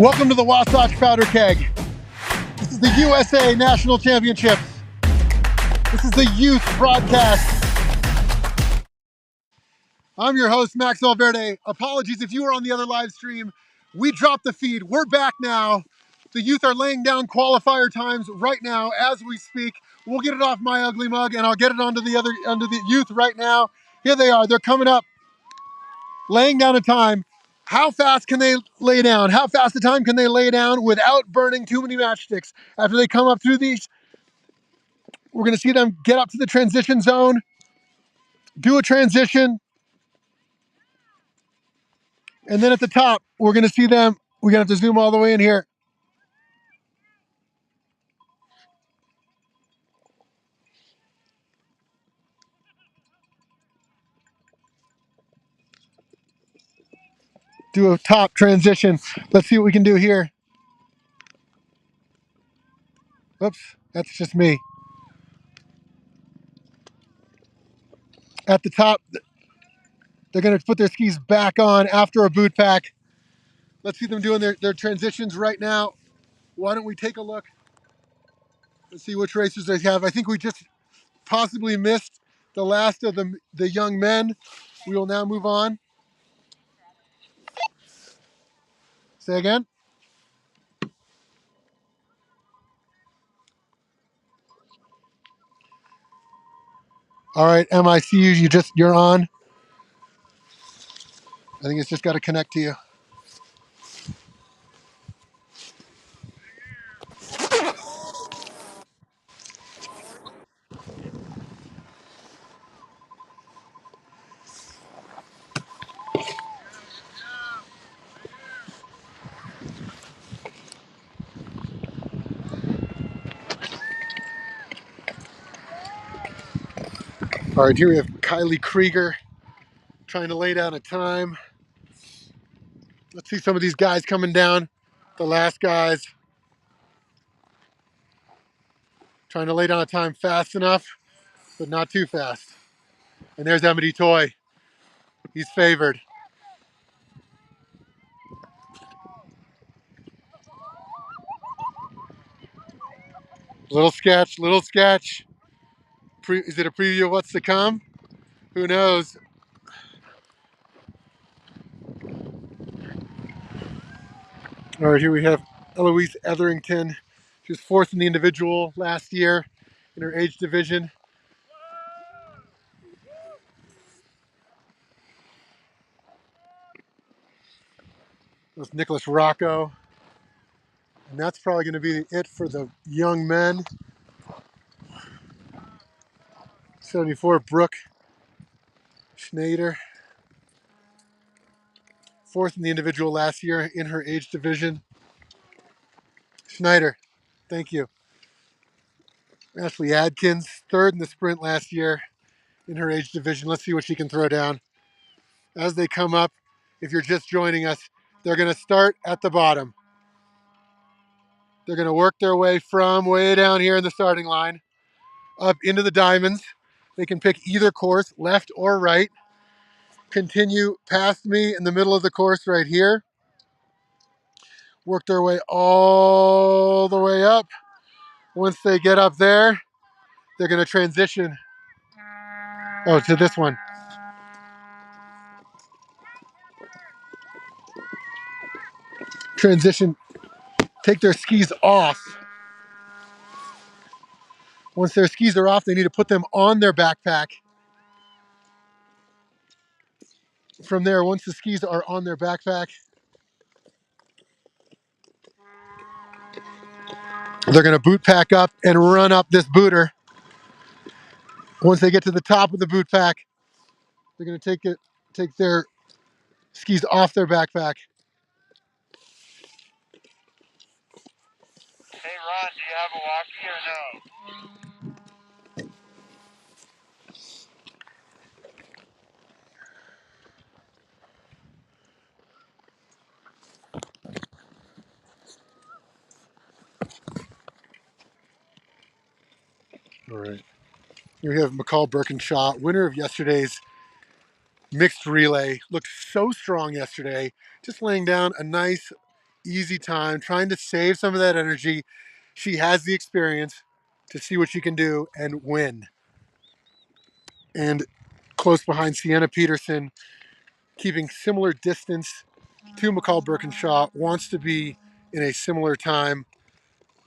Welcome to the Wasatch Powder Keg. This is the USA National Championships. This is the youth broadcast. I'm your host, Max Valverde. Apologies if you were on the other live stream. We dropped the feed. We're back now. The youth are laying down qualifier times right now as we speak. We'll get it off my ugly mug and I'll get it onto the youth right now. Here they are. They're coming up, laying down a time. How fast can they lay down? How fast a time can they lay down without burning too many matchsticks? After they come up through these, we're going to see them get up to the transition zone, do a transition, and then at the top, we're going to see them. We're going to have to zoom all the way in here. Do a top transition. Let's see what we can do here. Oops, that's just me. At the top, they're going to put their skis back on after a boot pack. Let's see them doing their transitions right now. Why don't we take a look and see which racers they have? I think we just possibly missed the last of the young men. We will now move on. Say again. All right, MIC, you're on. I think it's just got to connect to you. All right, here we have Kylie Krieger trying to lay down a time. Let's see some of these guys coming down. The last guys trying to lay down a time fast enough, but not too fast. And there's Emity Toy. He's favored. Little sketch. Is it a preview of what's to come? Who knows? All right, here we have Eloise Etherington. She was fourth in the individual last year in her age division. That's Nicholas Rocco. And that's probably going to be it for the young men. 74, Brooke Schneider. Fourth in the individual last year in her age division. Schneider, thank you. Ashley Adkins, third in the sprint last year in her age division. Let's see what she can throw down. As they come up, if you're just joining us, they're going to start at the bottom. They're going to work their way from way down here in the starting line up into the diamonds. They can pick either course, left or right. Continue past me in the middle of the course right here. Work their way all the way up. Once they get up there, they're going to transition. Oh, to this one. Transition. Take their skis off. Once their skis are off, they need to put them on their backpack. From there, once the skis are on their backpack, they're going to boot pack up and run up this booter. Once they get to the top of the boot pack, they're going to take their skis off their backpack. Hey Ron, do you have a walkie or no? All right. Here we have McCall Birkinshaw, winner of yesterday's mixed relay. Looked so strong yesterday. Just laying down a nice easy time, trying to save some of that energy. She has the experience to see what she can do and win. And close behind Sienna Peterson, keeping similar distance to McCall Birkinshaw, wants to be in a similar time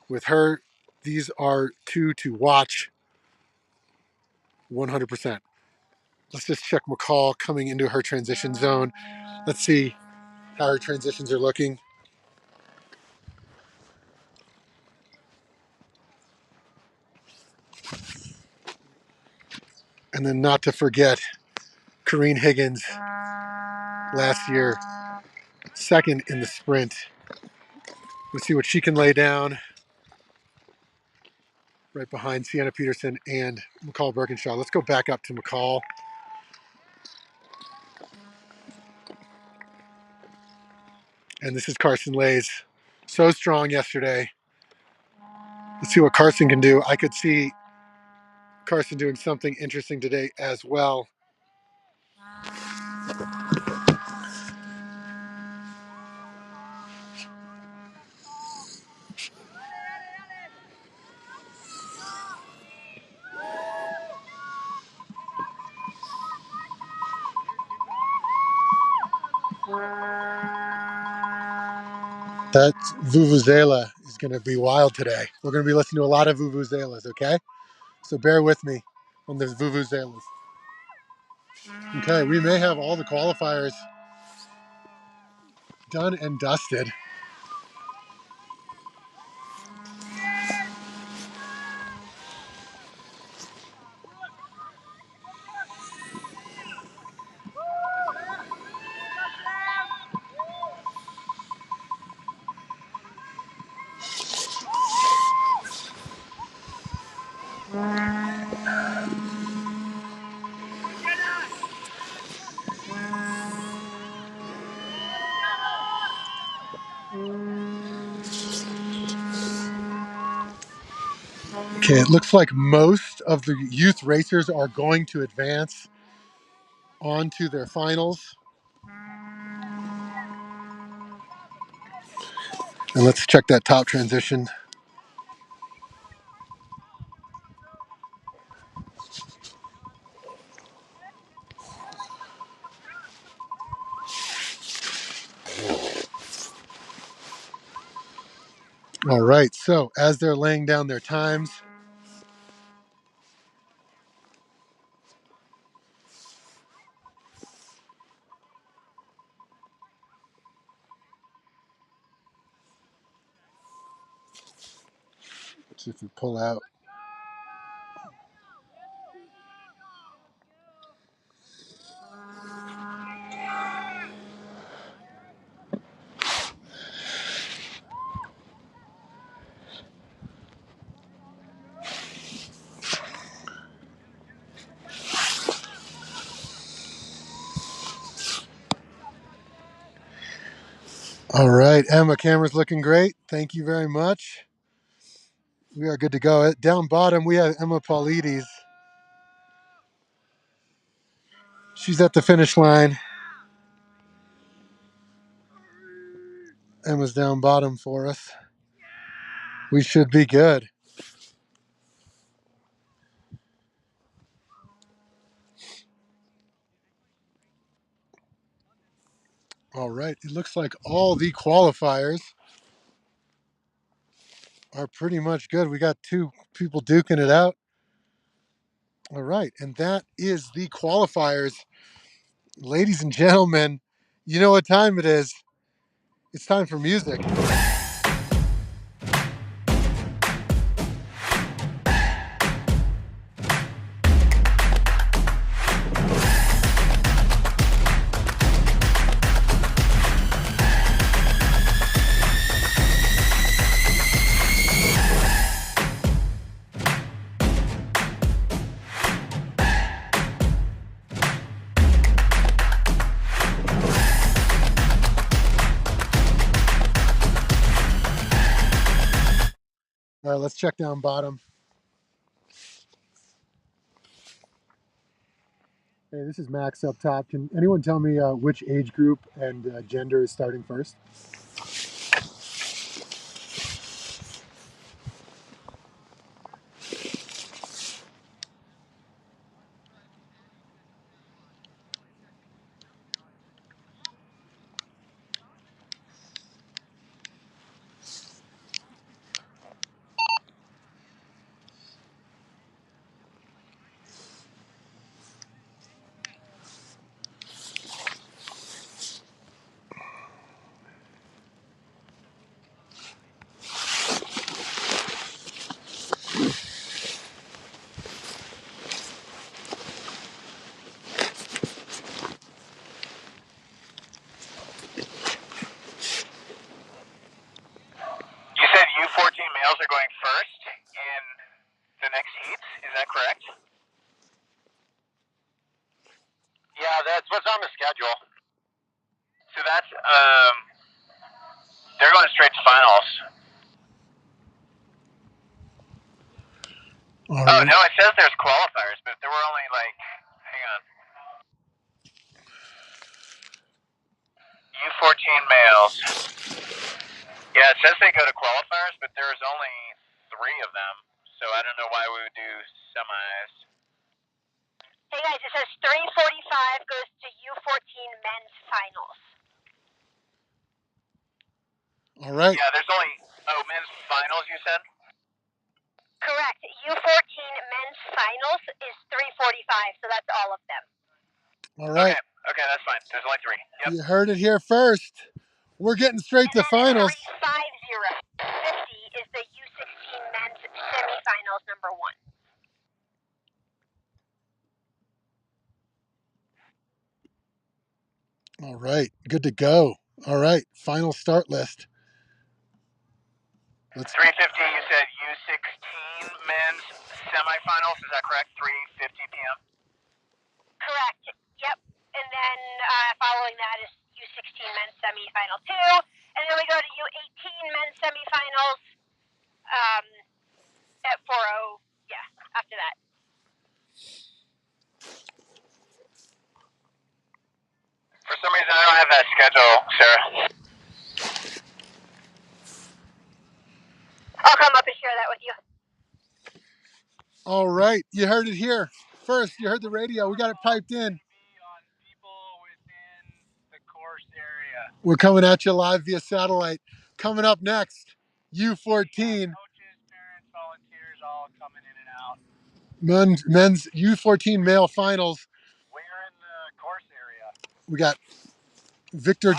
with her. These are two to watch 100%. Let's just check McCall coming into her transition zone. Let's see how her transitions are looking. And then not to forget Corrine Higgins last year, second in the sprint. Let's see what she can lay down right behind Sienna Peterson and McCall Birkinshaw. Let's go back up to McCall. And this is Carson Lays. So strong yesterday. Let's see what Carson can do. I could see Carson doing something interesting today as well. That Vuvuzela is going to be wild today. We're going to be listening to a lot of Vuvuzelas, okay? So bear with me on the Vuvuzelas. Okay, we may have all the qualifiers done and dusted. Okay, it looks like most of the youth racers are going to advance onto their finals. And let's check that top transition. All right, so as they're laying down their times, let's see if we pull out. All right, Emma, camera's looking great. Thank you very much. We are good to go. Down bottom, we have Emma Paulides. She's at the finish line. Emma's down bottom for us. We should be good. All right, it looks like all the qualifiers are pretty much good. We got two people duking it out. All right, and that is the qualifiers. Ladies and gentlemen, you know what time it is. It's time for music. All right, let's check down bottom. Hey, this is Max up top. Can anyone tell me which age group and gender is starting first? They're going straight to finals. All Oh right. no, it says there's qualifiers, but there were only like, hang on, U14 males. Yeah, it says they go to qualifiers, but there's only 3 of them, so I don't know why we would do semis. Hey guys, it says 3:45 goes to U14 men's finals. All right. Yeah, there's only men's finals. You said. Correct. U14 men's finals is 3:45, so that's all of them. All right. Okay, that's fine. There's only 3. Yep. You heard it here first. We're getting straight to finals. 3:50 is the U16 men's semifinals number 1. All right. Good to go. All right. Final start list. 3:50. You said U16 men's semifinals. Is that correct? 3:50 p.m. Correct. Yep. And then following that is U16 men's semifinal 2, and then we go to U18 men's semifinals at 4:00. Yeah. After that. For some reason, I don't have that schedule, Sarah. I'll come up and share that with you. All right. You heard it here first. You heard the radio. We got it piped in. On people within the course area. We're coming at you live via satellite. Coming up next, U14. Coaches, parents, volunteers, all coming in and out. Men's U14 male finals. We're in the course area. We got Victor.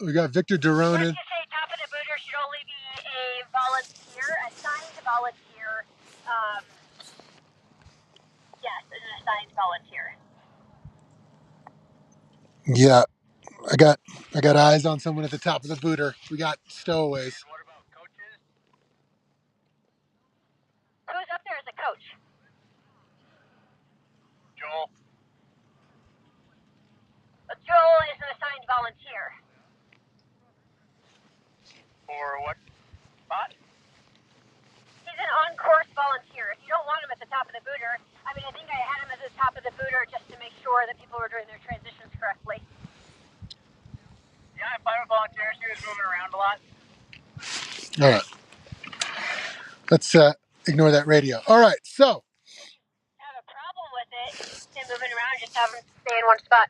We got Victor Duronin. Let's just say top of the booter should only be a volunteer, a signed volunteer. Yes, an assigned volunteer. Yeah, I got eyes on someone at the top of the booter. We got stowaways. And what about coaches? Who's up there as a coach? Joel. Joel is an assigned volunteer. For what spot? He's an on-course volunteer. If you don't want him at the top of the booter, I mean, I think I had him at the top of the booter just to make sure that people were doing their transitions correctly. Yeah, I'm fine with volunteers. He was moving around a lot. All right. Let's ignore that radio. All right. So. I have a problem with it. Him moving around, just have him stay in one spot.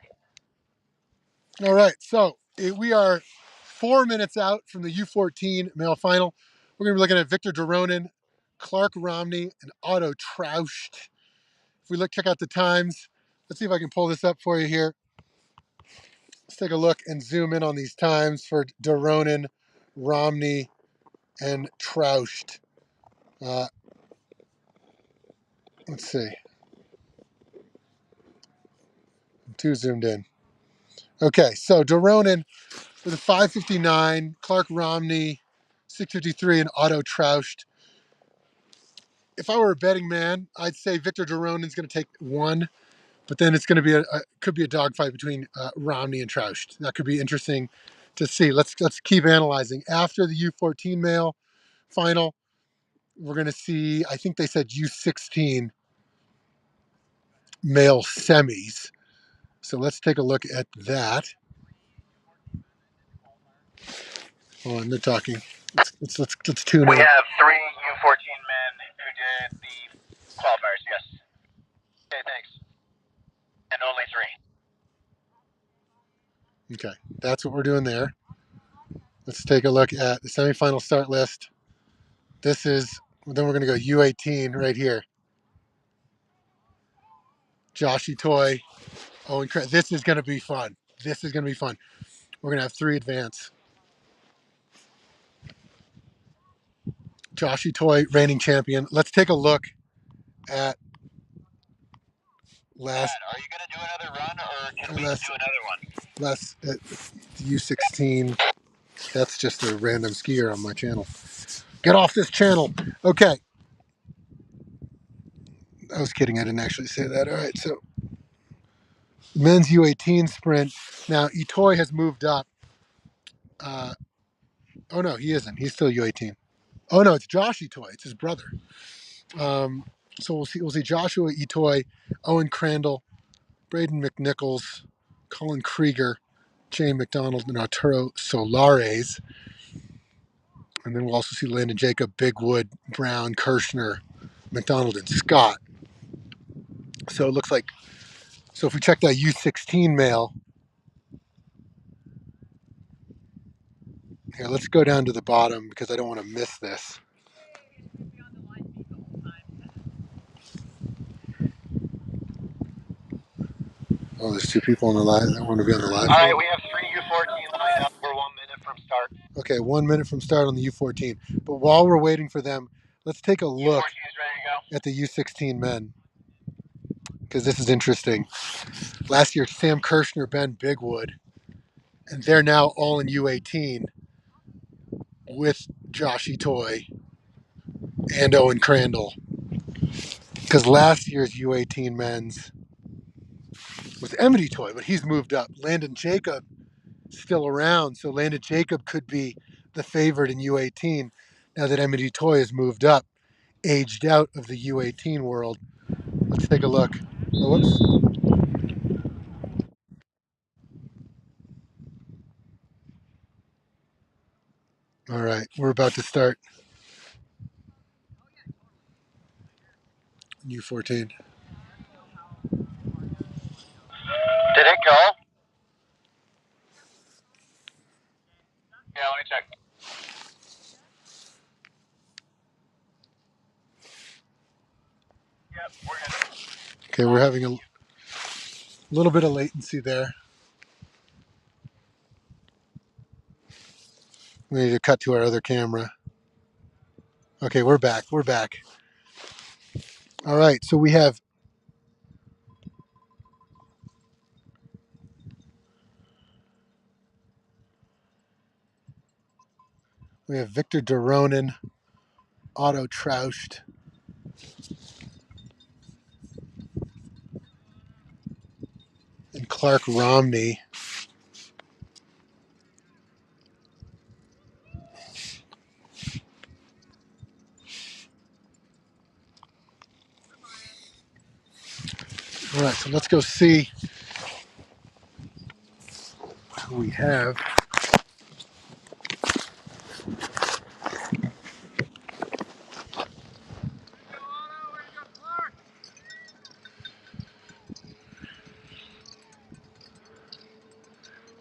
All right. So we are 4 minutes out from the U14 male final. We're going to be looking at Victor Duronin, Clark Romney, and Otto Trauscht. If we check out the times, let's see if I can pull this up for you here. Let's take a look and zoom in on these times for Duronin, Romney, and Trauscht. Let's see. I'm too zoomed in. Okay, so Duronin with a 5:59, Clark Romney 6:53, and Otto Trauscht. If I were a betting man, I'd say Victor Duronin's going to take 1, but then it's going to be could be a dogfight between Romney and Trauscht. That could be interesting to see. Let's keep analyzing. After the U14 male final, we're going to see. I think they said U16 male semis. So let's take a look at that. Oh, and they're talking. Let's tune in. We have 3 U14 men who did the qualifiers. Yes. Okay, thanks. And only 3. Okay, that's what we're doing there. Let's take a look at the semifinal start list. This is, then we're going to go U18 right here. Joshy Toy, Owen Craig. This is going to be fun. This is going to be fun. We're going to have 3 advance. Joshy Toy, reigning champion. Let's take a look at last. Dad, are you going to do another run, or can we do another one? Last at U16. That's just a random skier on my channel. Get off this channel. Okay. I was kidding. I didn't actually say that. All right. So men's U18 sprint. Now, Itoy has moved up. Oh, no, he isn't. He's still U18. Oh, no, it's Josh Itoy. It's his brother. Um, so we'll see Joshua Itoy, Owen Crandall, Braden McNichols, Colin Krieger, Jay McDonald, and Arturo Solares. And then we'll also see Landon Jacob, Bigwood, Brown, Kirshner, McDonald, and Scott. So it looks like, so if we check that U16 male, here, let's go down to the bottom because I don't want to miss this. Oh, there's two people on the live that want to be on the live. All right, we have 3 U14 lined up. We're 1 minute from start. Okay, 1 minute from start on the U14. But while we're waiting for them, let's take a look U14 is ready to go. at the U16 men because this is interesting. Last year, Sam Kirshner, Ben Bigwood, and they're now all in U18 with Josh Itoy and Owen Crandall. Because last year's U18 men's was Emmett Itoy, but he's moved up. Landon Jacob still around, so Landon Jacob could be the favorite in U18 now that Emmett Itoy has moved up, aged out of the U18 world. Let's take a look. Oh, whoops. All right, we're about to start U14. Did it go? Yeah, let me check. Yep, we're good. Okay, we're having a little bit of latency there. We need to cut to our other camera. Okay, we're back. We're back. All right, so we have Victor Doronin, Otto Troust, and Clark Romney. All right, so let's go see who we have.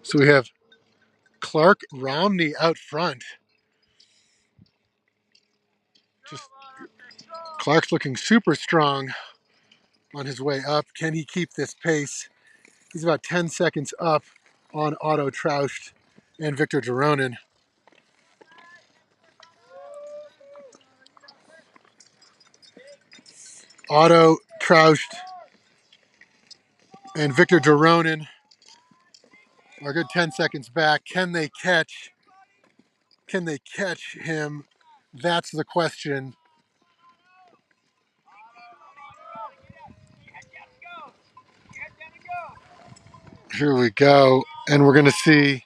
So we have Clark Romney out front. Just Clark's looking super strong on his way up. Can he keep this pace? He's about 10 seconds up on Otto Troust and Victor Doronin. Otto Troust and Victor Doronin are a good 10 seconds back. Can they catch? Can they catch him? That's the question. Here we go. And we're going to see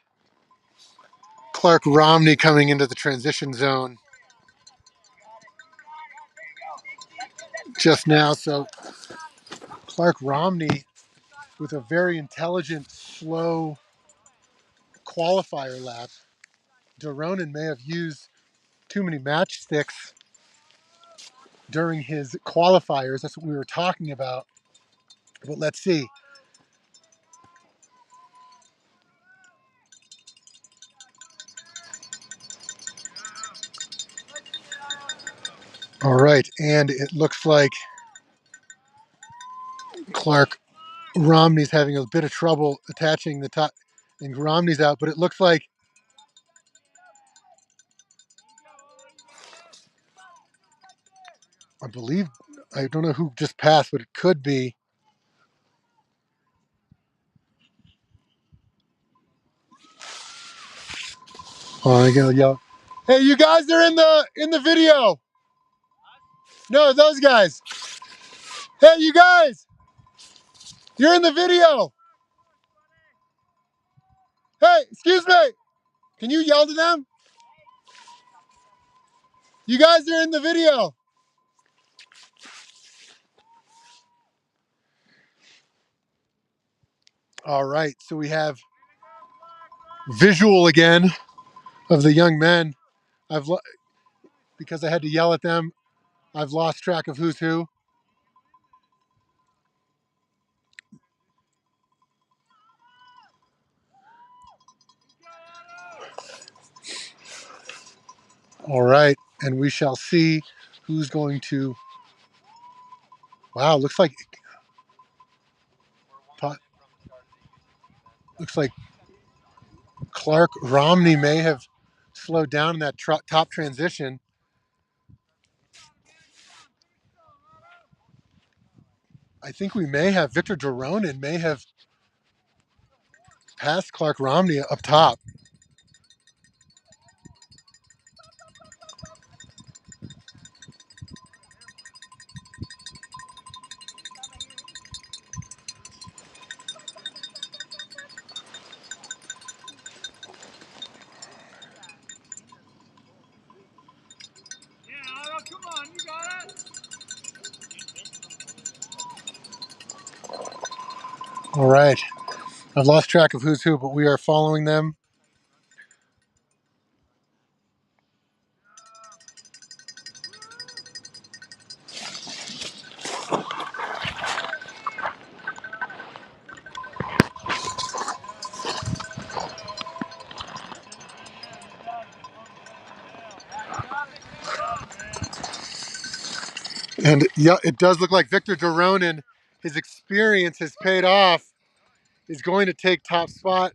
Clark Romney coming into the transition zone just now. So Clark Romney with a very intelligent, slow qualifier lap. Doronin may have used too many matchsticks during his qualifiers. That's what we were talking about. But let's see. All right. And it looks like Clark Romney's having a bit of trouble attaching the top, and Romney's out. But it looks like, I believe, I don't know who just passed, but it could be. Oh, I gotta yell. Hey, you guys are in the video. No, those guys. Hey, you guys, you're in the video. excuse me. Can you yell to them? You guys are in the video. All right, so we have visual again of the young men. Because I had to yell at them, I've lost track of who's who. All right, and we shall see who's going to. Wow, looks like Clark Romney may have slowed down in that top transition. I think we may have Victor Doronin may have passed Clark Romney up top. All right, I've lost track of who's who, but we are following them. And yeah, it does look like Victor Doronin, his experience has paid off, is going to take top spot.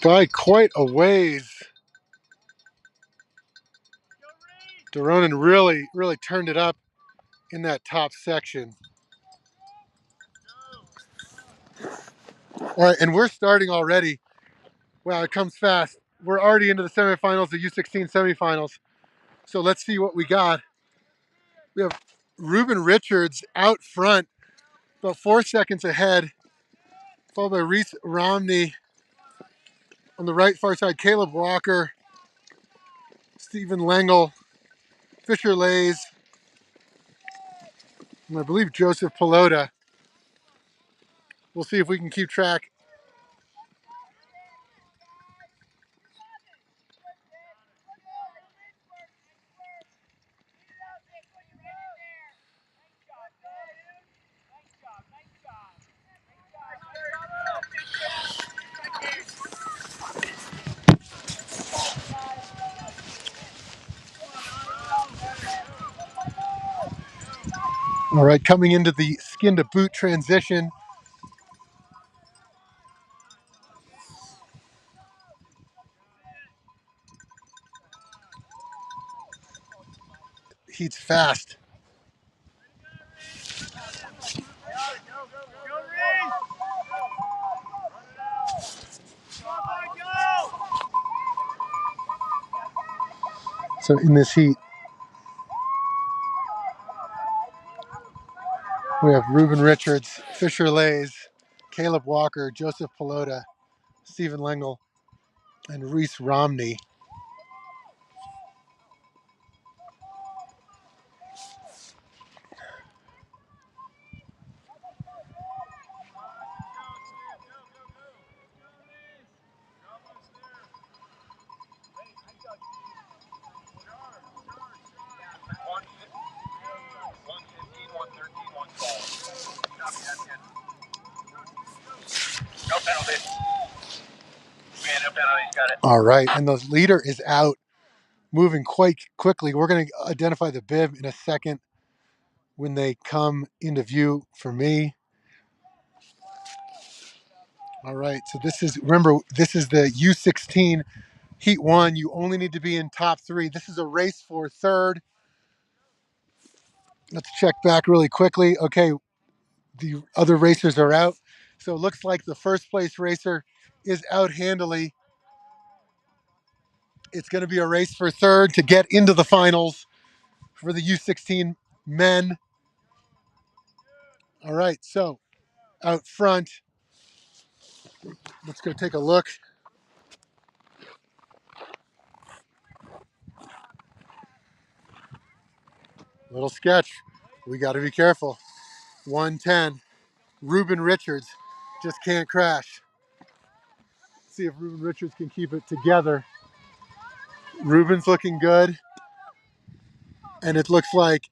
By quite a ways. Doronin really turned it up in that top section. All right, and we're starting already. Wow, it comes fast. We're already into the semifinals, the U16 semifinals. So let's see what we got. We have Ruben Richards out front, about 4 seconds ahead, followed by Reese Romney on the right far side, Caleb Walker, Stephen Lengel, Fisher Lays, and I believe Joseph Pelota. We'll see if we can keep track. All right, coming into the skin to boot transition. He's fast. So in this heat, we have Ruben Richards, Fisher Lays, Caleb Walker, Joseph Pelota, Stephen Lengel, and Reese Romney. No penalty. No penalties, got it. All right, and the leader is out, moving quite quickly. We're going to identify the bib in a second when they come into view for me. All right, so remember, this is the U16 Heat 1. You only need to be in top 3. This is a race for third. Let's check back really quickly. Okay, the other racers are out. So it looks like the first place racer is out handily. It's going to be a race for third to get into the finals for the U16 men. All right, so out front, let's go take a look. Little sketch. We got to be careful. 110. Ruben Richards just can't crash. See if Ruben Richards can keep it together. Ruben's looking good. And it looks like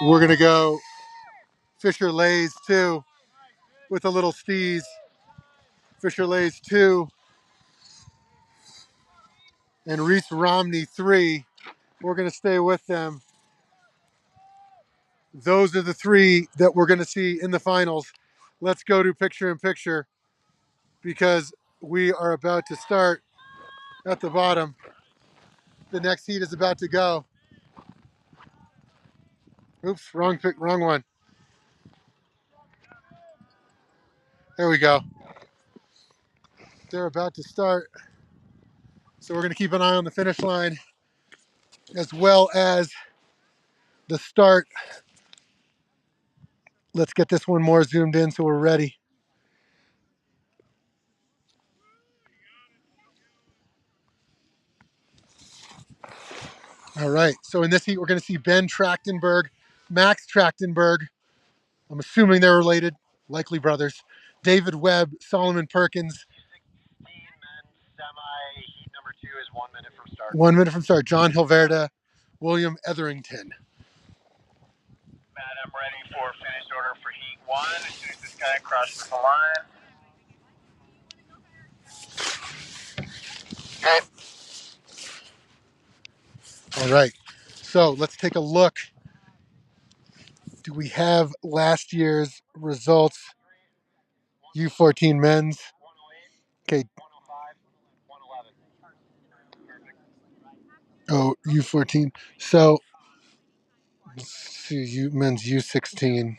we're going to go Fisher Lays 2 with a little steez. Fisher Lays 2 and Reese Romney 3. We're going to stay with them. Those are the 3 that we're going to see in the finals. Let's go to picture in picture because we are about to start at the bottom. The next heat is about to go. Oops, wrong one. There we go. They're about to start. So we're going to keep an eye on the finish line as well as the start. Let's get this one more zoomed in so we're ready. All right. So in this heat, we're going to see Ben Trachtenberg, Max Trachtenberg. I'm assuming they're related, likely brothers. David Webb, Solomon Perkins. 16 men semi. Heat number 2 is 1 minute from start. 1 minute from start. John Hilverda, William Etherington. Matt, I'm ready for finish order for heat 1 as soon as this guy crosses the line. Okay. All right. So let's take a look. Do we have last year's results? U14 men's. Okay. 105, 111. Oh, U14. So let's see, men's U16.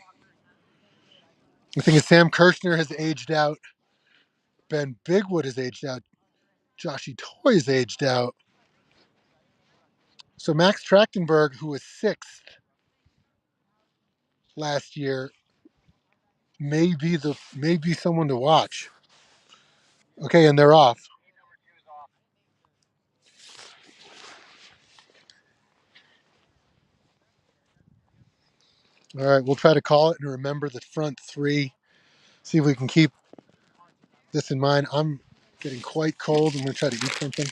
The thing is, Sam Kirshner has aged out. Ben Bigwood has aged out. Joshy Toy has aged out. So Max Trachtenberg, who was 6th last year, may be someone to watch. Okay, and they're off. All right, we'll try to call it and remember the front 3. See if we can keep this in mind. I'm getting quite cold. I'm going to try to eat something.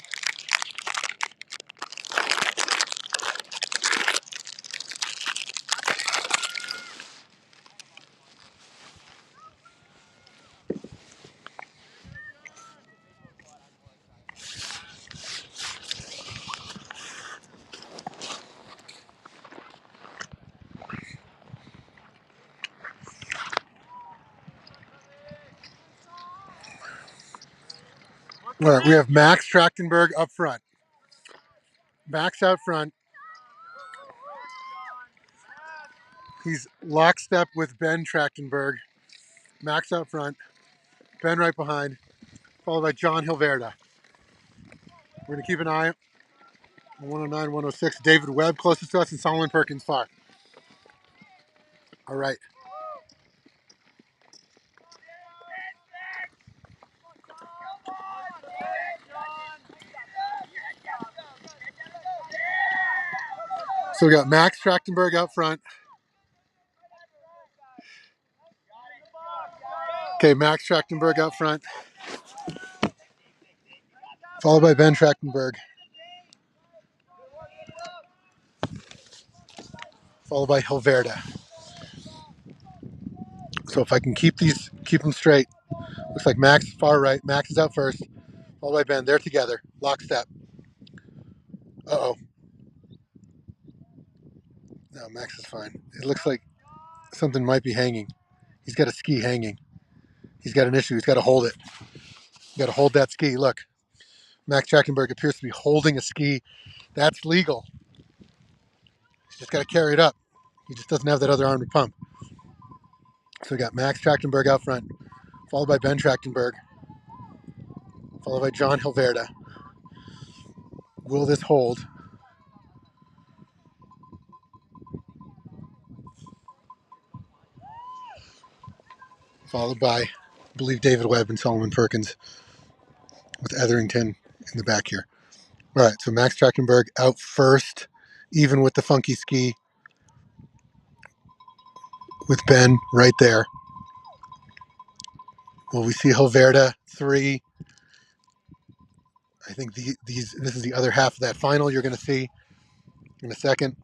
All right, we have Max Trachtenberg up front. Max out front. He's lockstep with Ben Trachtenberg. Max out front. Ben right behind, followed by John Hilverda. We're going to keep an eye on 109, 106. David Webb closest to us and Solomon Perkins far. All right. So we got Max Trachtenberg out front. Okay, Max Trachtenberg out front, followed by Ben Trachtenberg, followed by Hilverda. So if I can keep them straight, looks like Max is far right. Max is out first, followed by Ben. They're together, lockstep. Uh-oh. No, Max is fine. It looks like something might be hanging. He's got a ski hanging. He's got an issue. He's got to hold it. You got to hold that ski. Look, Max Trachtenberg appears to be holding a ski. That's legal. He's just got to carry it up. He just doesn't have that other arm to pump. So we got Max Trachtenberg out front, followed by Ben Trachtenberg, followed by John Hilverda. Will this hold? followed by, I believe, David Webb and Solomon Perkins with Etherington in the back here. All right, so Max Trachtenberg out first, even with the funky ski, with Ben right there. Will we see Hilverda 3? I think this is the other half of that final you're going to see in a second.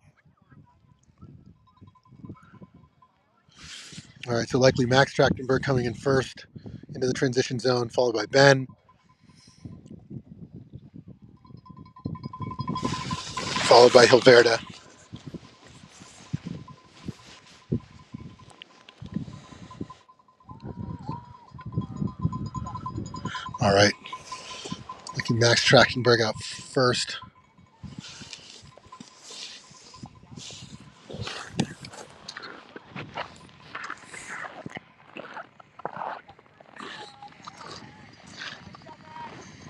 All right, so likely Max Trachtenberg coming in first into the transition zone, followed by Ben, followed by Hilverda. All right, likely Max Trachtenberg out first.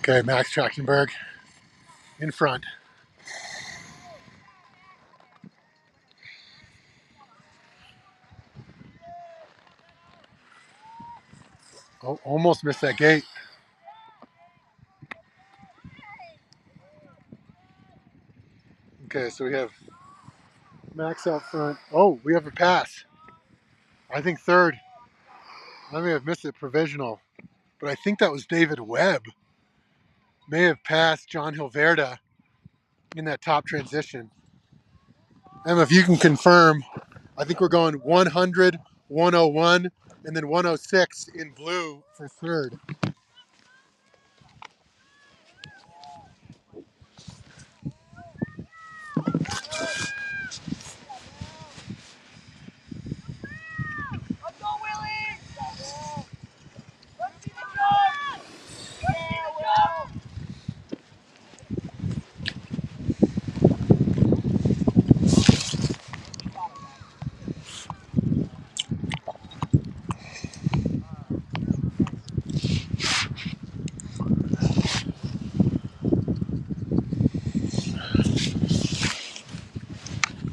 Okay, Max Trachtenberg in front. Oh, almost missed that gate. Okay, so we have Max out front. Oh, we have a pass. I think third. I may have missed it, provisional. But I think that was David Webb. May have passed John Hilverda in that top transition. Emma, if you can confirm, I think we're going 100, 101, and then 106 in blue for third.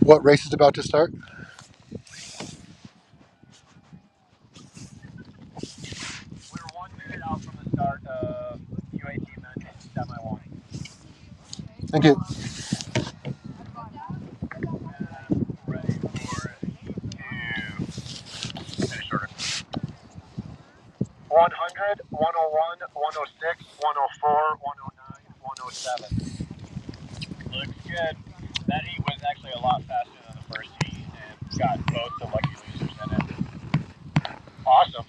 What race is about to start? We're 1 minute out from the start of U18 men's semi-1. Thank you. Ready for you to finish order. 100, 101, 106, 104, 109, 107. Looks good. That heat was actually a lot faster than the first heat and got both the lucky losers in it. Awesome.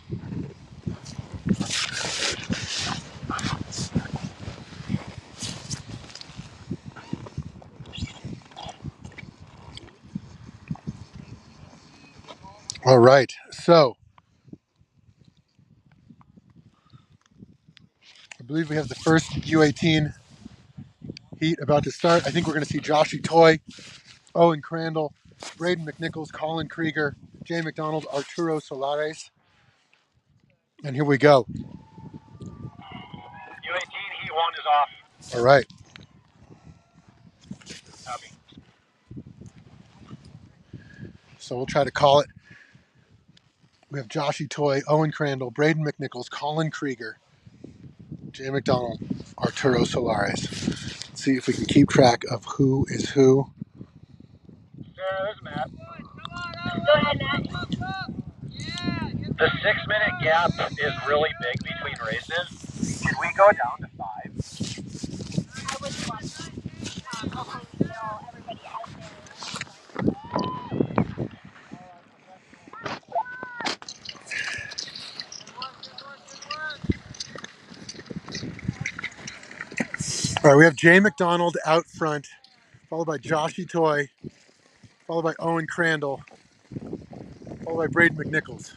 All right, so I believe we have the first U18 heat about to start. I think we're going to see Joshy Toy, Owen Crandall, Braden McNichols, Colin Krieger, Jay McDonald, Arturo Solares. And here we go. U18 heat 1 is off. All right. Copy. So we'll try to call it. We have Joshy Toy, Owen Crandall, Braden McNichols, Colin Krieger, Jay McDonald, Arturo Solares. Let's see if we can keep track of who is who. Sarah, there's Matt. Go ahead, Matt. The 6-minute gap is really big between races. Could we go down to 5? I would love to. Hopefully we feel everybody out All right, we have Jay McDonald out front, followed by Joshy Toy, followed by Owen Crandall, followed by Braden McNichols.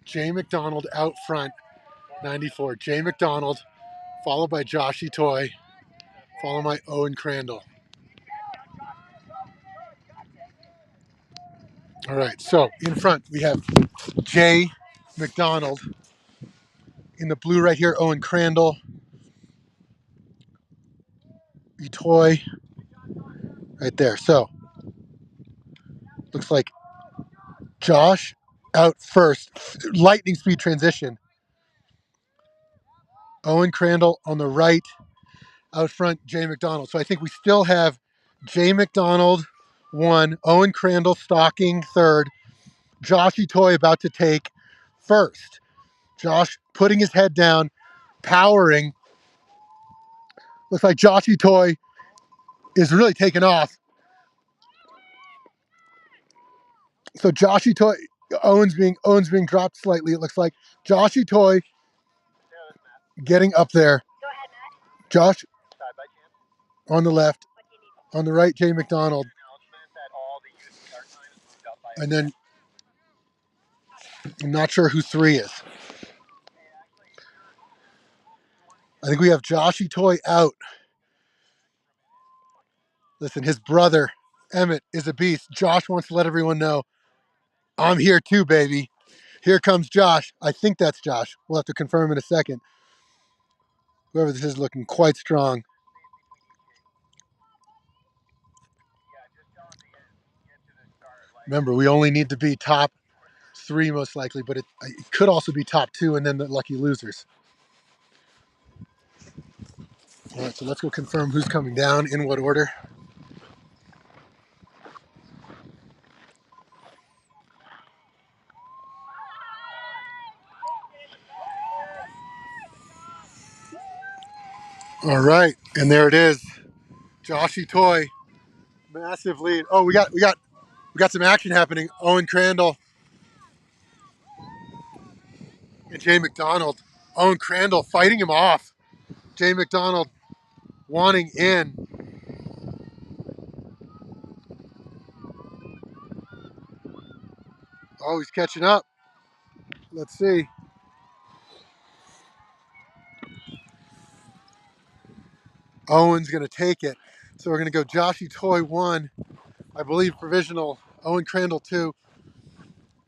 Jay McDonald out front, 94. Jay McDonald, followed by Joshy Toy, followed by Owen Crandall. All right, so in front we have Jay McDonald. In the blue right here, Owen Crandall. Toy right there. So looks like Josh out first. Lightning speed transition. Owen Crandall on the right. Out front, Jay McDonald. So I think we still have Jay McDonald 1, Owen Crandall stalking 3rd, Joshy Toy about to take 1st. Josh putting his head down, powering. Looks like Joshy Toy is really taking off. So Joshy Toy, Owen's being dropped slightly. It looks like Joshy Toy getting up there. Go ahead, Matt. Josh on the left, on the right, Jay McDonald, and then I'm not sure who 3 is. I think we have Joshy Toy out. Listen, his brother, Emmett, is a beast. Josh wants to let everyone know, I'm here too, baby. Here comes Josh. I think that's Josh. We'll have to confirm in a second. Whoever this is looking quite strong. Remember, we only need to be top 3 most likely, but it could also be top 2 and then the lucky losers. All right, so let's go confirm who's coming down, in what order. All right, and there it is. Joshy Toy, massive lead. Oh, we got some action happening. Owen Crandall and Jay McDonald. Owen Crandall fighting him off. Jay McDonald wanting in. Oh, he's catching up. Let's see. Owen's going to take it. So we're going to go Joshy Toy 1, I believe provisional, Owen Crandall 2,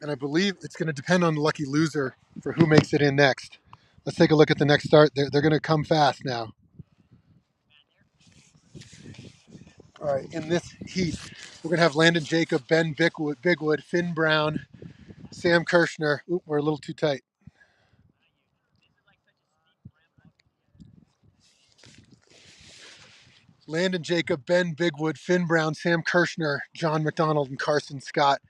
and I believe it's going to depend on the lucky loser for who makes it in next. Let's take a look at the next start. They're going to come fast now. All right, in this heat, we're going to have Landon Jacob, Ben Bigwood, Finn Brown, Sam Kirshner. Oop, we're a little too tight. Landon Jacob, Ben Bigwood, Finn Brown, Sam Kirshner, John McDonald, and Carson Scott.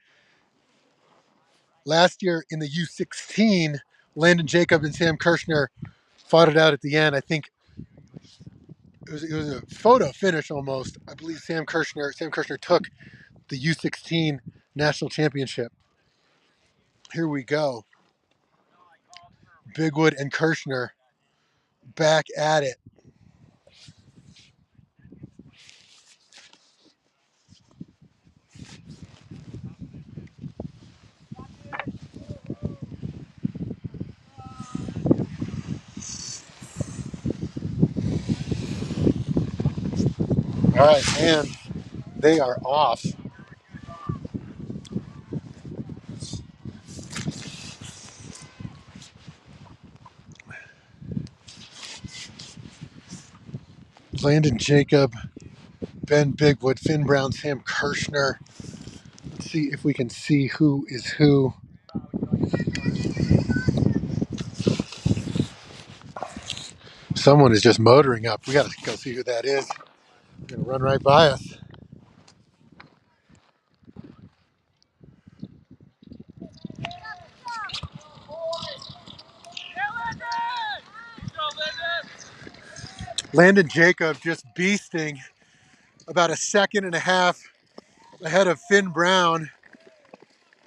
Last year in the U16, Landon Jacob and Sam Kirshner fought it out at the end. I think it was a photo finish almost. I believe Sam Kirshner took the U16 national championship. Here we go. Bigwood and Kirshner back at it. All right, and they are off. Landon Jacob, Ben Bigwood, Finn Brown, Sam Kirshner. Let's see if we can see who is who. Someone is just motoring up. We got to go see who that is. They're going to run right by us. Landon Jacob just beasting about a second and a half ahead of Finn Brown,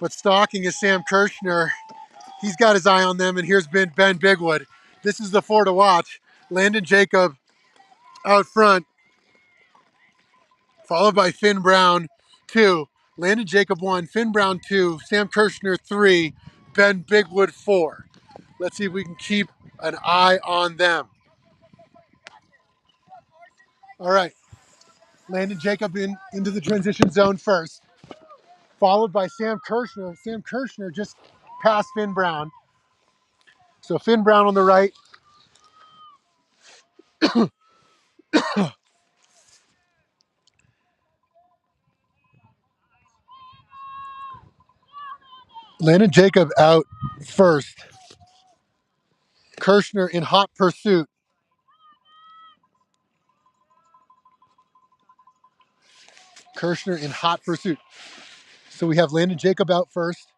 but stalking is Sam Kirshner. He's got his eye on them, and here's Ben Bigwood. This is the 4 to watch. Landon Jacob out front, followed by Finn Brown 2. Landon Jacob 1, Finn Brown 2, Sam Kirshner 3, Ben Bigwood 4. Let's see if we can keep an eye on them. All right. Landon Jacob into the transition zone first, followed by Sam Kirshner. Sam Kirshner just past Finn Brown. So Finn Brown on the right. Landon Jacob out first. Kirshner in hot pursuit. Kirshner in hot pursuit. So we have Landon Jacob out first.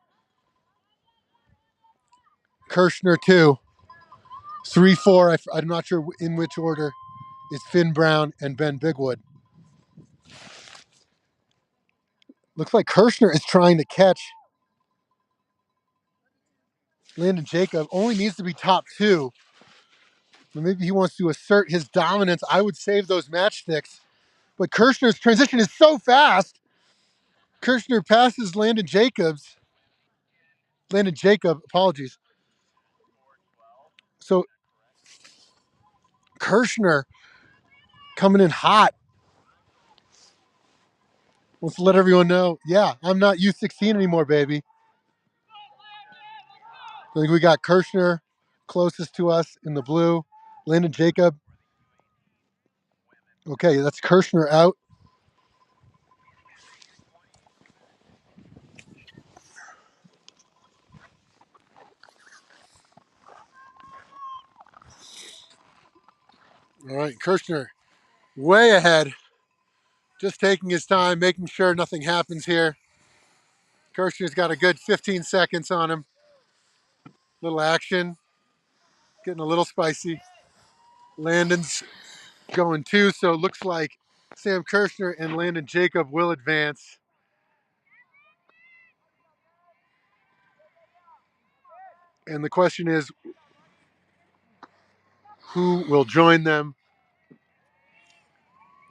Kirshner 2. 3, 4. I'm not sure in which order is Finn Brown and Ben Bigwood. Looks like Kirshner is trying to catch Landon Jacob. Only needs to be top 2. Maybe he wants to assert his dominance. I would save those matchsticks. But Kirshner's transition is so fast. Kirshner passes Landon Jacobs. Landon Jacob, apologies. So Kirshner coming in hot. Let's let everyone know. Yeah, I'm not U16 anymore, baby. I think we got Kirshner closest to us in the blue. Landon Jacob. Okay, that's Kirshner out. All right, Kirshner way ahead. Just taking his time, making sure nothing happens here. Kirshner's got a good 15 seconds on him. Little action, getting a little spicy. Landon's going 2, so it looks like Sam Kirshner and Landon Jacob will advance. And the question is, who will join them?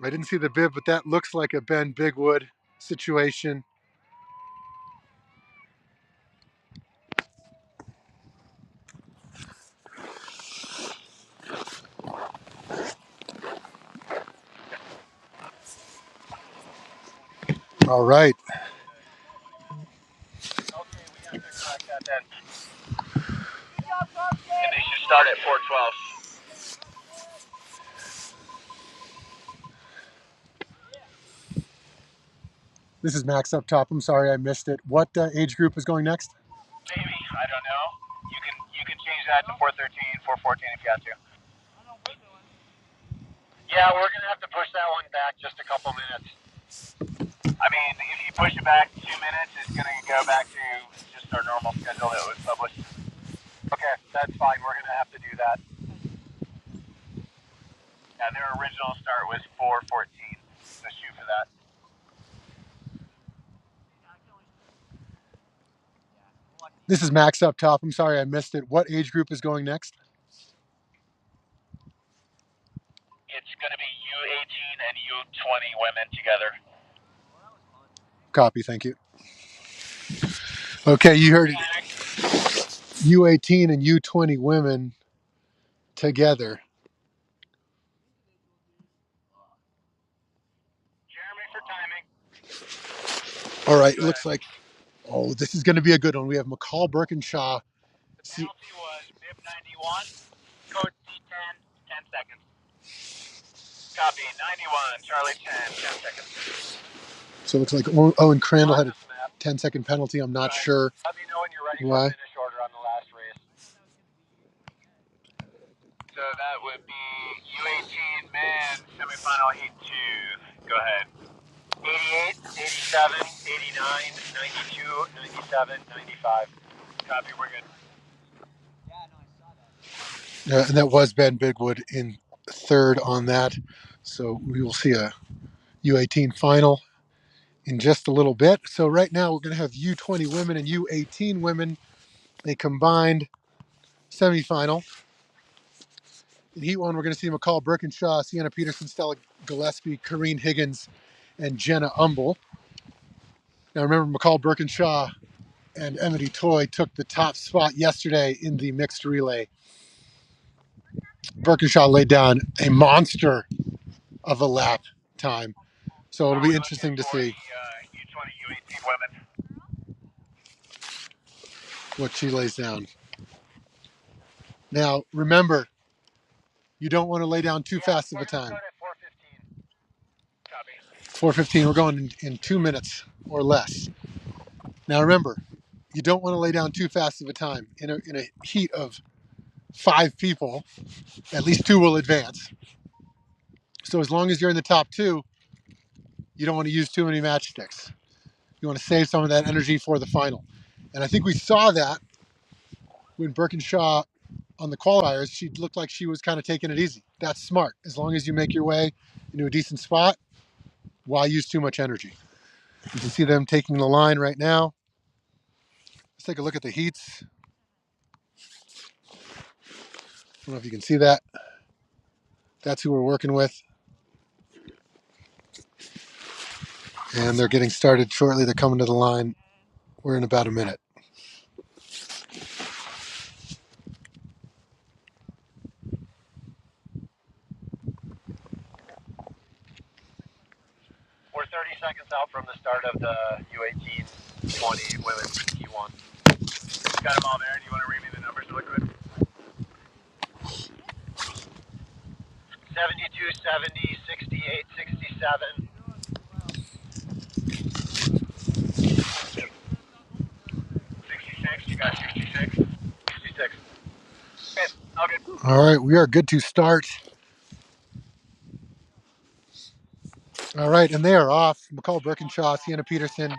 I didn't see the bib, but that looks like a Ben Bigwood situation. All right. Okay, we have to correct that then. And they should start at 412. This is Max up top. I'm sorry I missed it. What age group is going next? Maybe, I don't know. You can change that to 413, 414 if you have to. Yeah, we're gonna have to push that one back just a couple minutes. I mean, if you push it back 2 minutes, it's gonna go back to just our normal schedule that was published. Okay, that's fine. We're gonna have to do that. Yeah, their original start was 414. So shoot for that. This is Max up top. I'm sorry I missed it. What age group is going next? It's gonna be U18 and U20 women together. Copy, thank you. Okay, you heard it. U18 and U20 women together. Jeremy for timing. All right, it looks like, oh, this is going to be a good one. We have McCall Birkinshaw. Penalty was bib 91, code C10, 10 seconds. Copy, 91, Charlie 10, 10 seconds. So it looks like Owen Crandall had a 10-second penalty. I'm not sure Let me know when you're ready why. for finish order on the last race. So that would be U18 men semifinal heat 2. Go ahead. 88, 87, 89, 92, 97, 95. Copy, we're good. And that was Ben Bigwood in third on that. So we will see a U18 final in just a little bit. So right now we're going to have U20 women and U18 women, a combined semifinal. In Heat 1, we're going to see McCall Birkinshaw, Sienna Peterson, Stella Gillespie, Corrine Higgins, and Jenna Umble. Now remember, McCall Birkinshaw and Emily Toy took the top spot yesterday in the mixed relay. Birkinshaw laid down a monster of a lap time. So it'll be interesting to see U20, U18 women. what she lays down. Now, remember, you don't want to lay down too fast of a time. 415. Copy. 4:15, we're going in 2 minutes or less. Now remember, you don't want to lay down too fast of a time. In a heat of 5 people, at least 2 will advance. So as long as you're in the top 2, you don't want to use too many matchsticks. You want to save some of that energy for the final. And I think we saw that when Birkinshaw on the qualifiers, she looked like she was kind of taking it easy. That's smart. As long as you make your way into a decent spot, why use too much energy? You can see them taking the line right now. Let's take a look at the heats. I don't know if you can see that. That's who we're working with. And they're getting started shortly. They're coming to the line. We're in about a minute. We're 30 seconds out from the start of the U18 20 women's T1. Got them all there. Do you want to read me the numbers real quick? 72, 70, 68, 67. 66. You got 66? 66. Okay, all good. All right, we are good to start. All right, and they are off. McCall Birkinshaw, Sienna Peterson,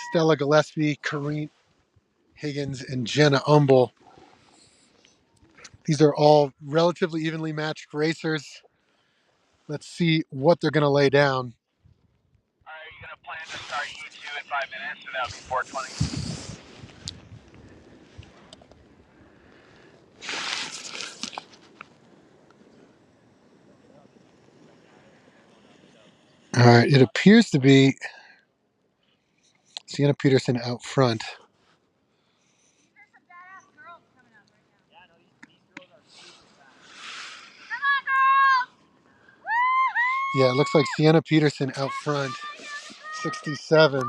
Stella Gillespie, Corrine Higgins, and Jenna Umble. These are all relatively evenly matched racers. Let's see what they're going to lay down. Are you going to plan to start E2 in 5 minutes, so that'll be 4:20? All right, it appears to be Sienna Peterson out front. Yeah, it looks like Sienna Peterson out front, 67.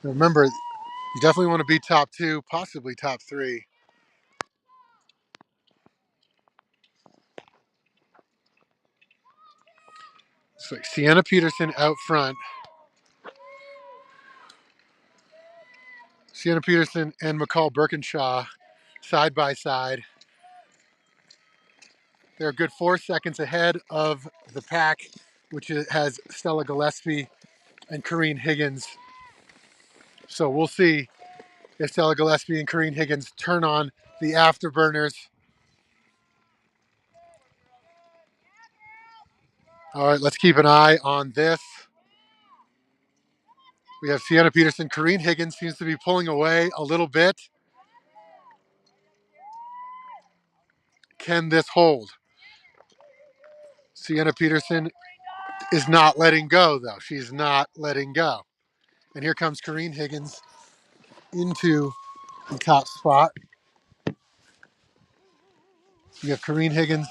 Remember, you definitely want to be top 2, possibly top 3. Looks like Sienna Peterson out front. Sienna Peterson and McCall Birkinshaw side by side. They're a good 4 seconds ahead of the pack, which has Stella Gillespie and Corrine Higgins. So we'll see if Stella Gillespie and Corrine Higgins turn on the afterburners. All right, let's keep an eye on this. We have Sienna Peterson. Corrine Higgins seems to be pulling away a little bit. Can this hold? Sienna Peterson is not letting go, though. She's not letting go. And here comes Corrine Higgins into the top spot. We have Corrine Higgins,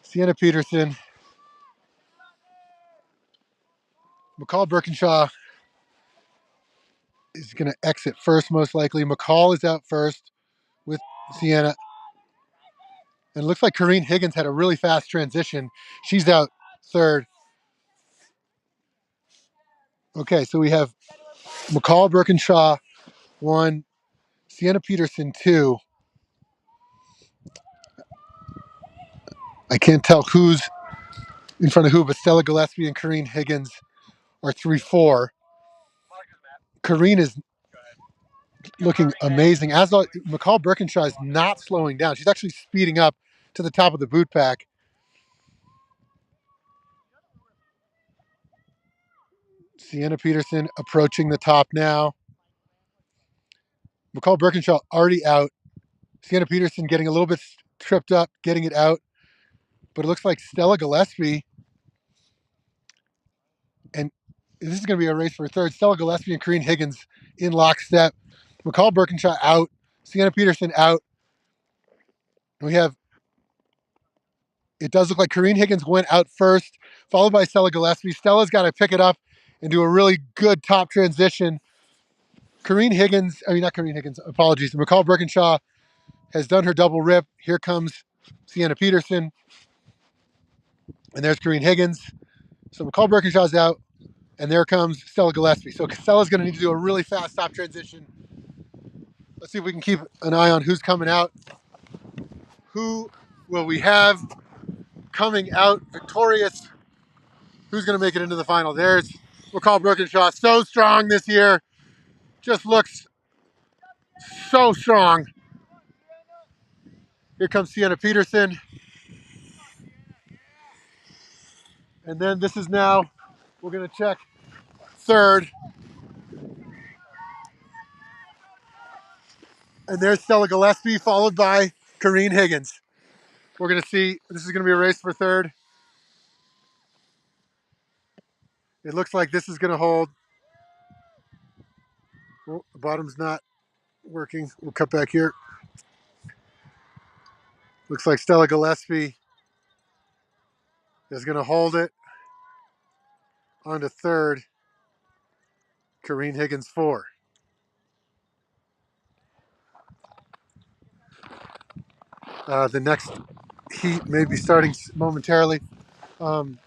Sienna Peterson, McCall Birkinshaw is going to exit first, most likely. McCall is out first with Sienna. And it looks like Corrine Higgins had a really fast transition. She's out third. Okay, so we have McCall Birkinshaw 1, Sienna Peterson 2. I can't tell who's in front of who, but Stella Gillespie and Corrine Higgins are 3-4. Corrine is looking amazing. As McCall Birkinshaw is not slowing down. She's actually speeding up to the top of the boot pack. Sienna Peterson approaching the top now. McCall Birkinshaw already out. Sienna Peterson getting a little bit tripped up, getting it out. But it looks like Stella Gillespie, and this is going to be a race for third. Stella Gillespie and Corrine Higgins in lockstep. McCall Birkinshaw out. Sienna Peterson out. We have, it does look like Corrine Higgins went out first, followed by Stella Gillespie. Stella's got to pick it up and do a really good top transition. Not Corrine Higgins, apologies. McCall Birkinshaw has done her double rip. Here comes Sienna Peterson. And there's Corrine Higgins. So McCall Birkinshaw's out. And there comes Stella Gillespie. So Stella's going to need to do a really fast stop transition. Let's see if we can keep an eye on who's coming out. Who will we have coming out victorious? Who's going to make it into the final? There's McCall Brookenshaw. So strong this year. Just looks so strong. Here comes Sienna Peterson. And then this is now, we're going to check third. And there's Stella Gillespie, followed by Corrine Higgins. We're going to see, this is going to be a race for third. It looks like this is going to hold. Oh, the bottom's not working. We'll cut back here. Looks like Stella Gillespie is going to hold it onto third. Corrine Higgins 4. The next heat may be starting momentarily. Um,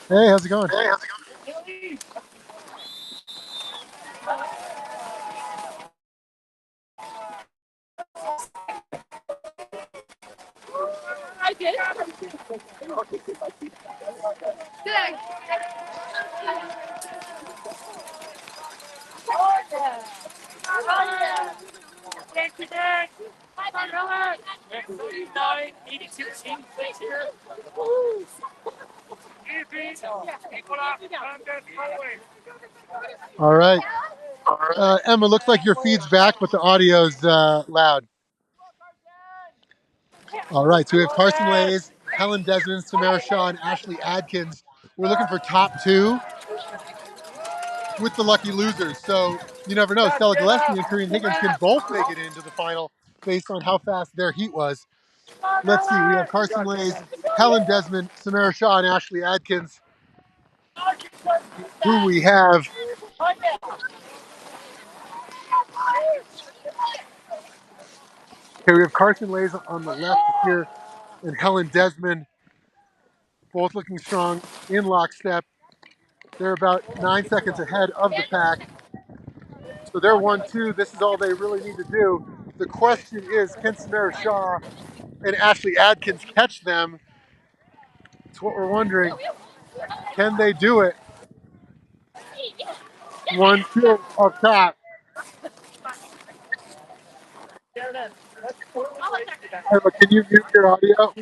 hey, how's it going? All right. Emma, looks like your feed's back, but the audio's loud. All right, so we have Carson Lays, Helen Desmond, Samara Shaw, and Ashley Adkins. We're looking for top 2 with the lucky losers. So you never know. Stella Gillespie and Corrine Higgins can both make it into the final based on how fast their heat was. Let's see. We have Carson Lays, Helen Desmond, Samara Shaw, and Ashley Adkins. Who we have. Okay, we have Carson Lays on the left here and Helen Desmond, both looking strong in lockstep. They're about 9 seconds ahead of the pack. So they're 1-2. This is all they really need to do. The question is, can Samara Shaw and Ashley Adkins catch them? That's what we're wondering. Can they do it? 1-2 up top. Emma, can you mute your audio?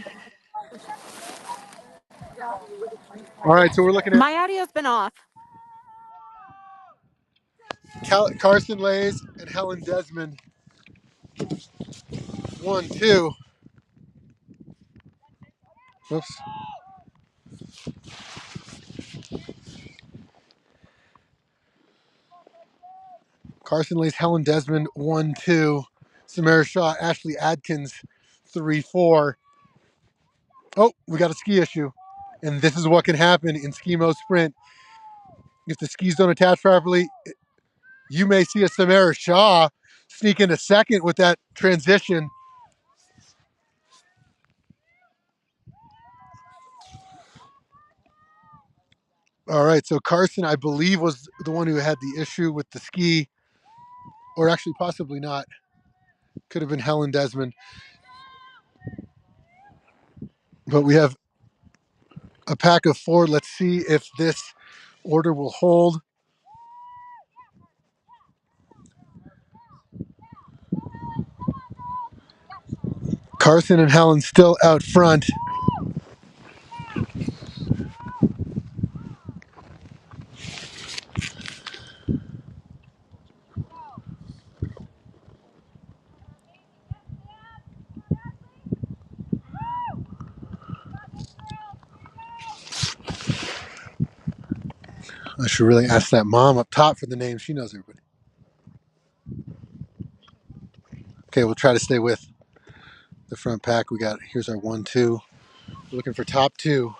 All right, so we're looking at My audio's been off. Carson Lays and Helen Desmond. 1-2. Whoops. Carson Lays, Helen Desmond 1-2. Samara Shaw, Ashley Adkins 3-4. Oh, we got a ski issue. And this is what can happen in Skimo Sprint. If the skis don't attach properly, you may see a Samara Shaw sneak into second with that transition. All right, so Carson, I believe, was the one who had the issue with the ski, or actually possibly not. Could have been Helen Desmond. But we have a pack of 4. Let's see if this order will hold. Carson and Helen still out front. I should really ask that mom up top for the name. She knows everybody. Okay, we'll try to stay with the front pack. Here's our 1-2. We're looking for top 2.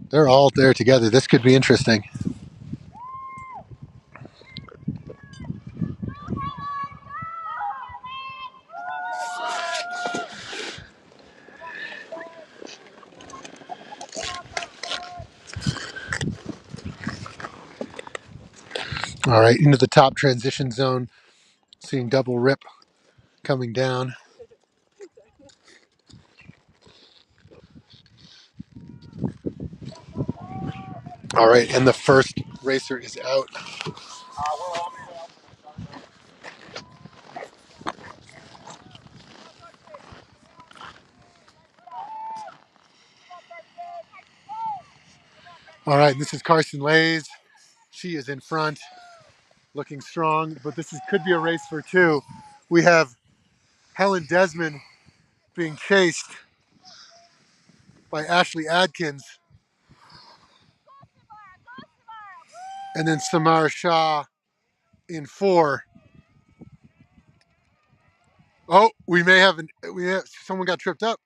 They're all there together. This could be interesting. All right, into the top transition zone. Seeing double rip coming down. All right, and the first racer is out. All right, and this is Carson Lays. She is in front, looking strong, but could be a race for two. We have Helen Desmond being chased by Ashley Adkins, and then Samara Shah in four. Oh, someone got tripped up.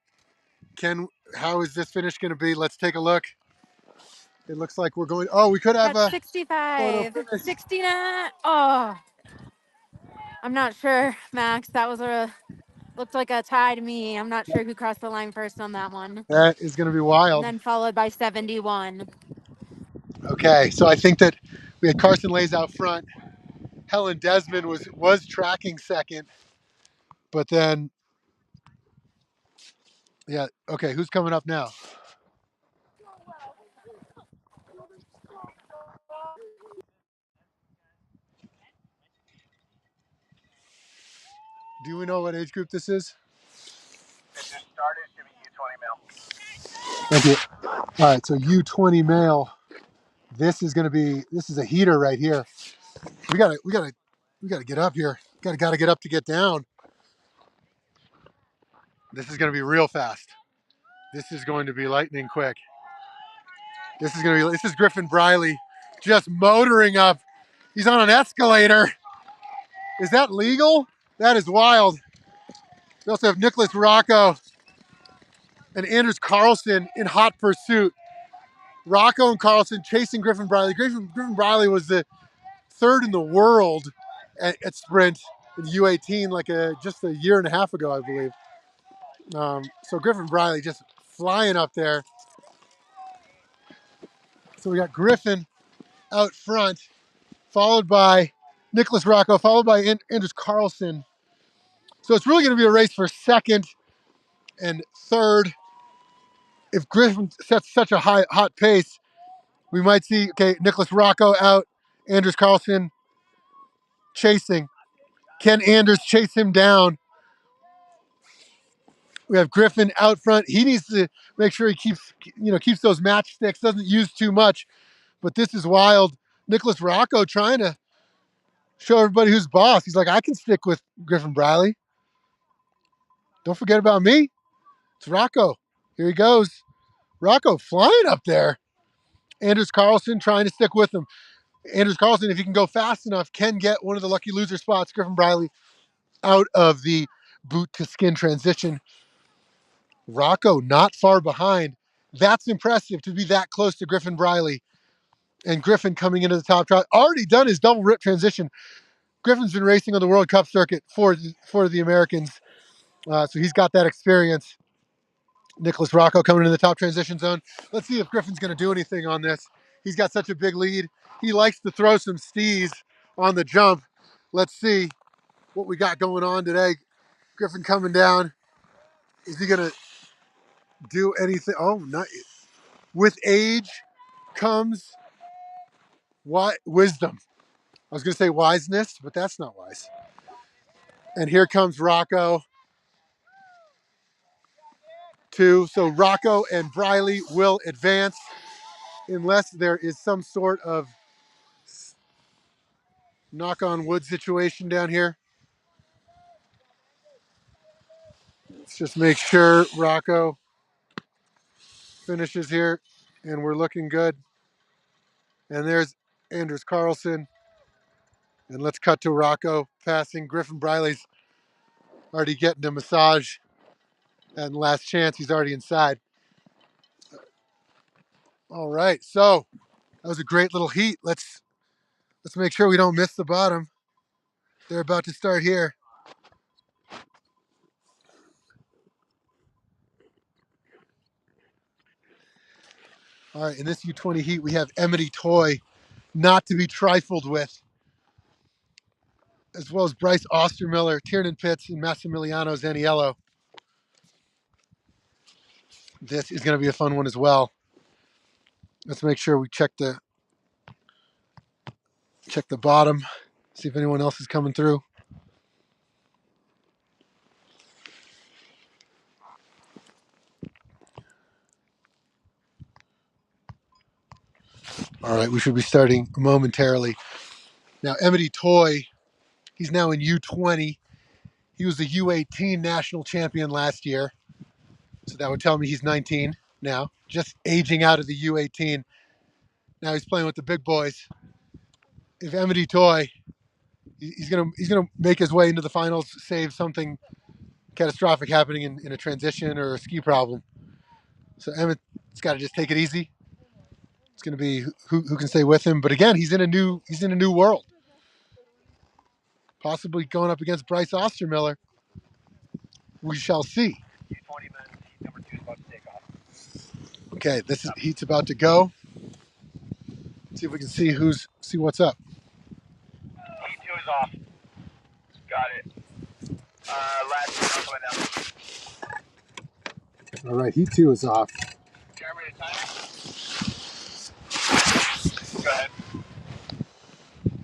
How is this finish going to be? Let's take a look. It looks like we're going. Oh, we could have That's a photo 65, finish. 69. Oh, I'm not sure, Max. Looked like a tie to me. I'm not sure who crossed the line first on that one. That is going to be And wild. then followed by 71. Okay, so I think that we had Carson Lays out front. Helen Desmond was tracking second, but then yeah. Okay, who's coming up now? Do we know what age group this is? It just started. Should be U20 male. Thank you. All right, so U20 male. This is a heater right here. We gotta get up here. Gotta get up to get down. This is gonna be real fast. This is going to be lightning quick. This is Griffin Briley just motoring up. He's on an escalator. Is that legal? That is wild. We also have Nicholas Rocco and Anders Carlson in hot pursuit. Rocco and Carlson chasing Griffin Briley. Griffin Briley was the third in the world at sprint in U18 just a year and a half ago, I believe. So Griffin Briley just flying up there. So we got Griffin out front, followed by Nicholas Rocco, followed by Anders Carlson. So it's really going to be a race for second and third. If Griffin sets such a hot pace, we might see, Nicholas Rocco out, Anders Carlson chasing. Can Anders chase him down? We have Griffin out front. He needs to make sure he keeps those matchsticks, doesn't use too much. But this is wild. Nicholas Rocco trying to show everybody who's boss. He's like, I can stick with Griffin Briley. Don't forget about me. It's Rocco. Here he goes. Rocco flying up there. Anders Carlson trying to stick with him. Anders Carlson, if he can go fast enough, can get one of the lucky loser spots. Griffin Briley out of the boot to skin transition. Rocco not far behind. That's impressive to be that close to Griffin Briley. And Griffin coming into the top trot. Already done his double rip transition. Griffin's been racing on the World Cup circuit for the Americans. So he's got that experience. Nicholas Rocco coming into the top transition zone. Let's see if Griffin's going to do anything on this. He's got such a big lead. He likes to throw some stees on the jump. Let's see what we got going on today. Griffin coming down. Is he going to do anything? Oh, not. With age comes wisdom. I was going to say wiseness, but that's not wise. And here comes Rocco, too. So Rocco and Briley will advance unless there is some sort of knock on wood situation down here. Let's just make sure Rocco finishes here, and we're looking good. And there's Anders Carlson. And let's cut to Rocco passing. Griffin Briley's already getting a massage. And last chance, he's already inside. All right, so that was a great little heat. Let's make sure we don't miss the bottom. They're about to start here. All right, in this U20 heat, we have Emity Toy, not to be trifled with. as well as Bryce Ostermiller, Tiernan Pitts, and Massimiliano Zaniello. This is going to be a fun one as well. Let's make sure we check the bottom, see if anyone else is coming through. All right, we should be starting momentarily. Now, Emity Toy, he's now in U20. He was the U18 national champion last year. So that would tell me he's 19 now, just aging out of the U18. Now he's playing with the big boys. If Emity Toy, he's gonna make his way into the finals, save something catastrophic happening in a transition or a ski problem. So Emmett's got to just take it easy. It's going to be who can stay with him. But again, he's in a new world. Possibly going up against Bryce Ostermiller. We shall see. 20 minutes, number 2 is about to take off. Okay, heat's about to go. See if we can see what's up. Heat 2 is off. Got it. Last one coming down. All right, heat 2 is off. Jeremy, the timer? Go ahead.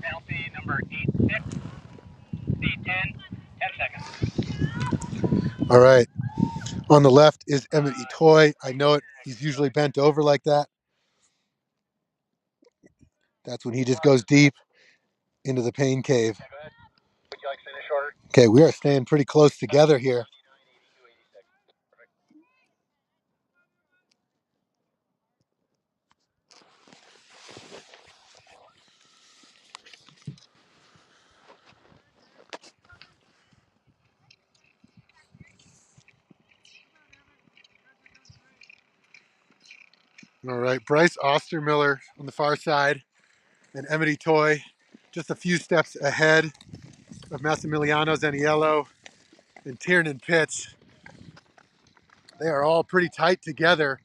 Penalty number 8-6, D10, 10 seconds. All right. On the left is Emity Toy. I know it. He's usually bent over like that. That's when he just goes deep into the pain cave. Go ahead. Would you like finish order? Okay, we are staying pretty close together here. All right, Bryce Ostermiller on the far side and Emity Toy just a few steps ahead of Massimiliano Zaniello and Tiernan Pitts. They are all pretty tight together.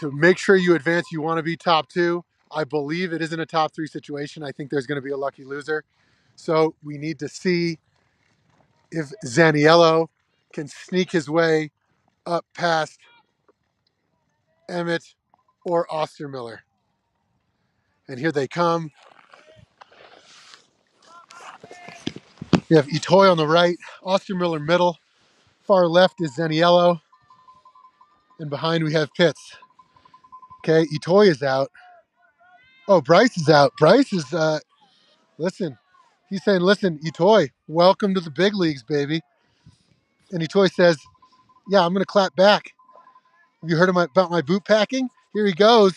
To make sure you advance, you want to be top 2. I believe it isn't a top 3 situation. I think there's going to be a lucky loser. So we need to see if Zaniello can sneak his way up past Emmett or Ostermiller. And here they come. We have Itoy on the right, Ostermiller middle. Far left is Zaniello. And behind we have Pitts. Okay, Itoy is out. Oh, Bryce is out. Bryce is, listen. He's saying, listen, Itoy, welcome to the big leagues, baby. And Itoy says, yeah, I'm going to clap back. Have you heard about my boot packing? Here he goes.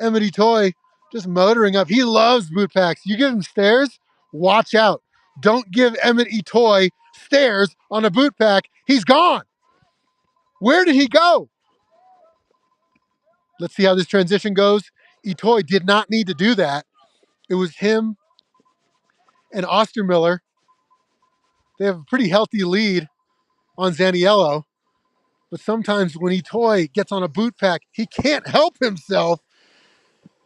Emity Toy just motoring up. He loves boot packs. You give him stairs, watch out. Don't give Emity Toy stairs on a boot pack. He's gone. Where did he go? Let's see how this transition goes. Itoy did not need to do that. It was him and Ostermiller. They have a pretty healthy lead on Zaniello. But sometimes when Itoy gets on a boot pack, he can't help himself.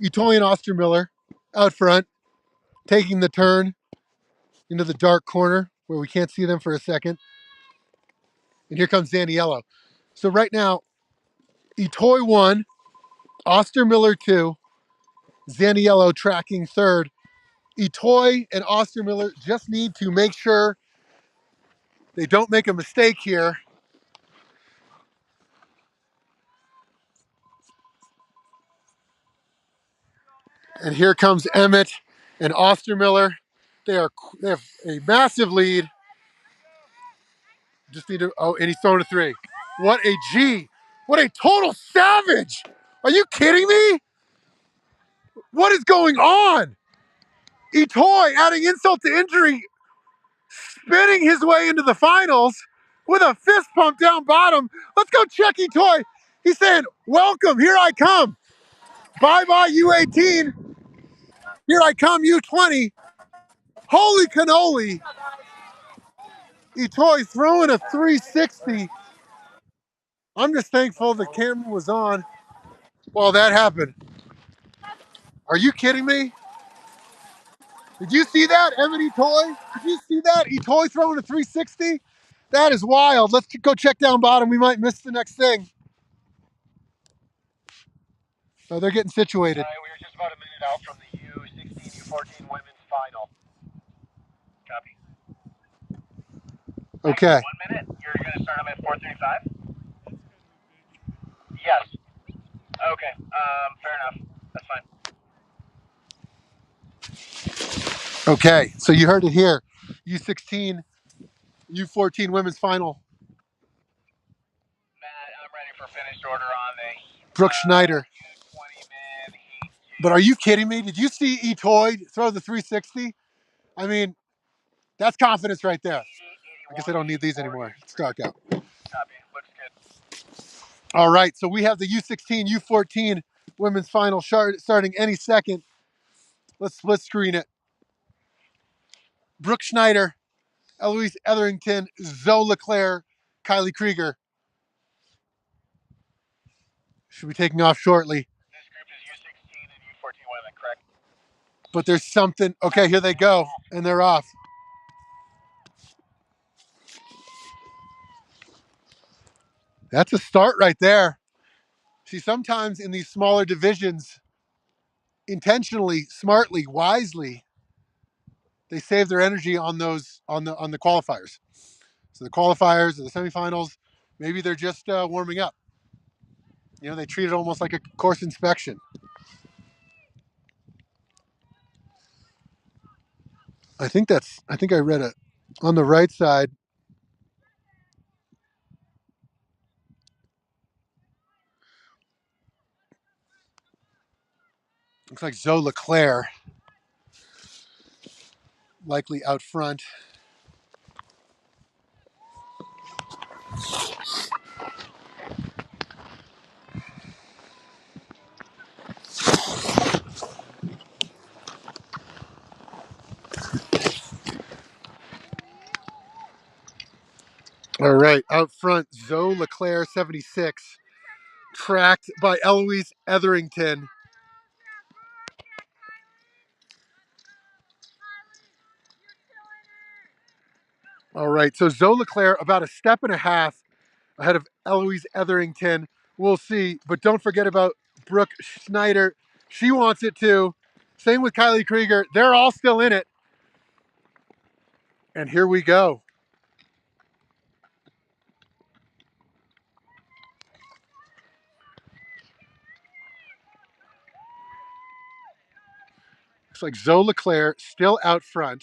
Itoy and Ostermiller out front, taking the turn into the dark corner where we can't see them for a second. And here comes Zaniello. So right now, Itoy 1, Ostermiller 2, Zaniello tracking third. Itoy and Ostermiller just need to make sure they don't make a mistake here. And here comes Emmett and Ostermiller. They have a massive lead. Just need to, oh, and he's throwing a 3. What a G. What a total savage. Are you kidding me? What is going on? Itoy adding insult to injury, spinning his way into the finals with a fist pump down bottom. Let's go check Itoy. He's saying, welcome, here I come. Bye-bye U18. Here I come U20. Holy cannoli. Itoy throwing a 360. I'm just thankful the camera was on while that happened. Are you kidding me? Did you see that, Evan Etoy? Did you see that? Etoy throwing a 360? That is wild. Let's go check down bottom. We might miss the next thing. Oh, they're getting situated. All right, we are just about a minute out from the U16, U14 women's final. Copy. Okay. 1 minute. You're going to start them at 4:35? Yes. Okay. Fair enough. That's fine. Okay. So you heard it here. U16, U14 women's final. Matt, I'm ready for finished order on the Brooke Schneider. U20 men heat. But are you kidding me? Did you see Etoy throw the 360? I mean, that's confidence right there. 80, I guess I don't need these anymore. It's dark out. Copy. Looks good. All right. So we have the U16, U14 women's final starting any second. Let's split screen it. Brooke Schneider, Eloise Etherington, Zoe Leclerc, Kylie Krieger should be taking off shortly. This group is U16 and U14 women, correct? But there's something. Okay, here they go, and they're off. That's a start right there. See, sometimes in these smaller divisions, intentionally, smartly, wisely, they save their energy on those on the qualifiers. So the qualifiers or the semifinals, maybe they're just warming up. You know, they treat it almost like a course inspection. I think I read it on the right side. Looks like Zoe Leclerc likely out front. All right, out front, Zoe Leclerc, 76, tracked by Eloise Etherington. All right, so Zoe Leclerc about a step and a half ahead of Eloise Etherington. We'll see, but don't forget about Brooke Schneider. She wants it too. Same with Kylie Krieger. They're all still in it. And here we go. Looks like Zoe Leclerc still out front.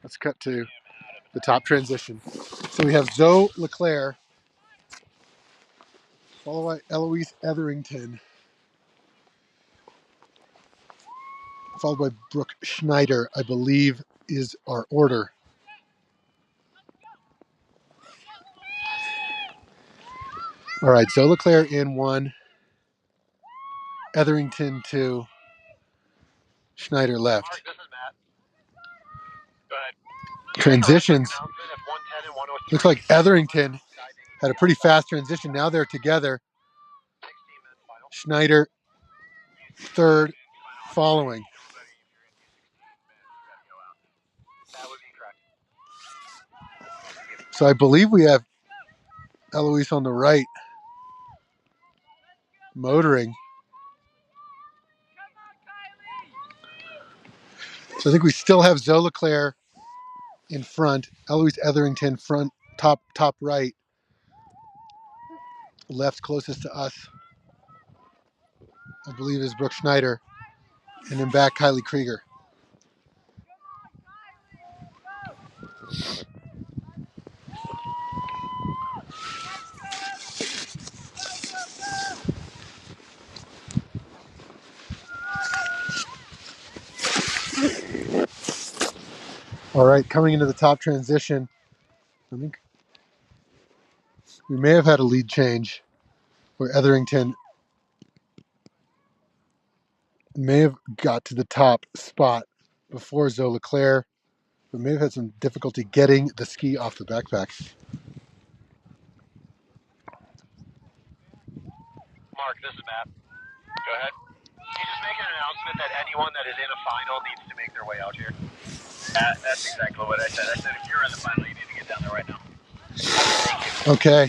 Let's cut to the top transition. So we have Zoe Leclerc, followed by Eloise Etherington, followed by Brooke Schneider, I believe is our order. All right, Zoe Leclerc in 1, Etherington 2, Schneider left. Mark, this is Matt. Go ahead. Transitions. Looks like Etherington had a pretty fast transition. Now they're together. Schneider third, following. So I believe we have Eloise on the right, motoring. So I think we still have Zoe Leclerc in front, Eloise Etherington front, top right, left closest to us, I believe is Brooke Schneider, and then back Kylie Krieger. All right, coming into the top transition, I think we may have had a lead change where Etherington may have got to the top spot before Zoe Leclerc, but may have had some difficulty getting the ski off the backpack. Mark, this is Matt. Go ahead. He's just making an announcement that anyone that is in a final needs to make their way out here. That's exactly what I said. I said if you're in the final, you need to get down there right now. Thank you. Okay.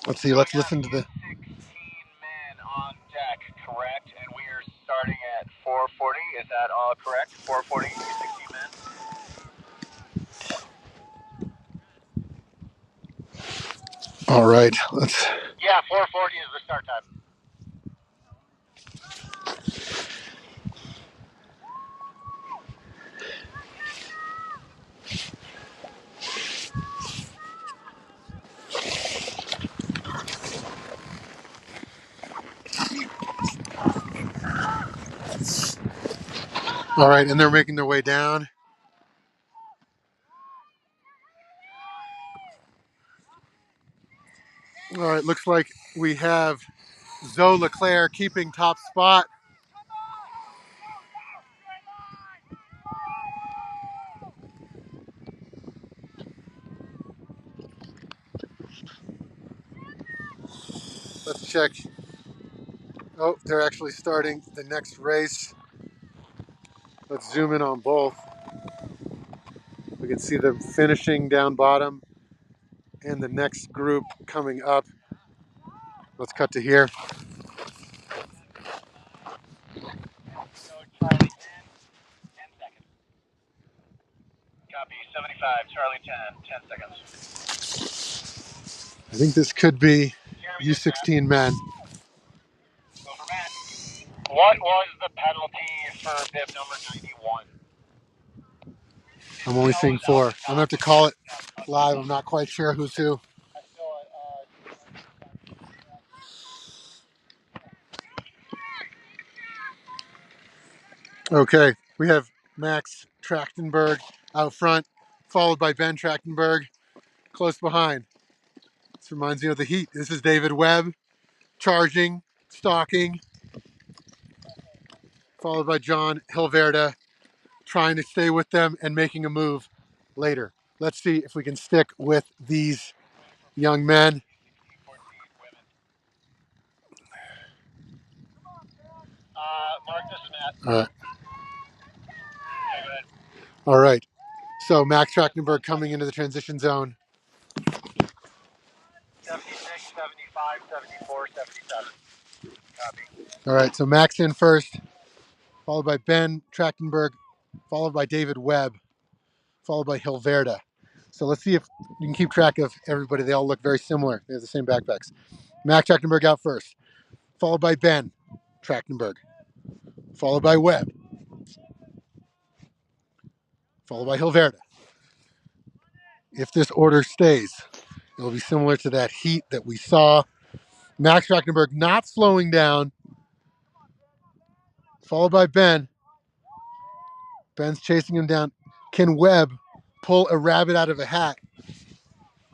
Let's see. So Let's we got listen to the. 16 men on deck, correct? And we are starting at 4:40. Is that all correct? 4:40, 16 men. All right. Let's. Yeah, 4:40 is the start time. All right, and they're making their way down. All right. Looks like we have Zoe Leclerc keeping top spot. Let's check. Oh, they're actually starting the next race. Let's zoom in on both. We can see them finishing down bottom and the next group coming up. Let's cut to here. So Charlie 10 seconds. Copy, 75, Charlie 10 seconds. I think this could be Jeremy dispatch. U16 men. Go for Matt. What was the penalty for bib number 91? I'm only seeing four. I'm gonna have to call it live. I'm not quite sure who's who. Okay, we have Max Trachtenberg out front, followed by Ben Trachtenberg close behind. This reminds me of the Heat. This is David Webb charging, stalking, followed by John Hilverda trying to stay with them and making a move later. Let's see if we can stick with these young men. Mark, this is Matt. All right. Yeah, go ahead. All right. So Max Trachtenberg coming into the transition zone. 76, 75, 74, 77. Copy. All right. So Max in first, followed by Ben Trachtenberg, followed by David Webb, followed by Hilverda. So let's see if you can keep track of everybody. They all look very similar. They have the same backpacks. Max Trachtenberg out first, followed by Ben Trachtenberg, followed by Webb, followed by Hilverda. If this order stays, it will be similar to that heat that we saw. Max Trachtenberg not slowing down, followed by Ben. Ben's chasing him down. Can Webb pull a rabbit out of a hat?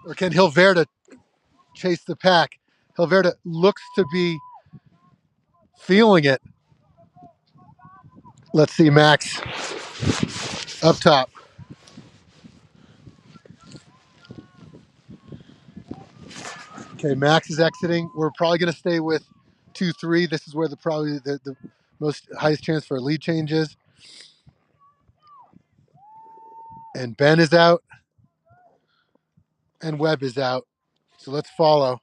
Or can Hilverda chase the pack? Hilverda looks to be feeling it. Let's see Max up top. Okay, Max is exiting. We're probably going to stay with 2-3. This is where the most highest chance for a lead change is. And Ben is out. And Webb is out. So let's follow.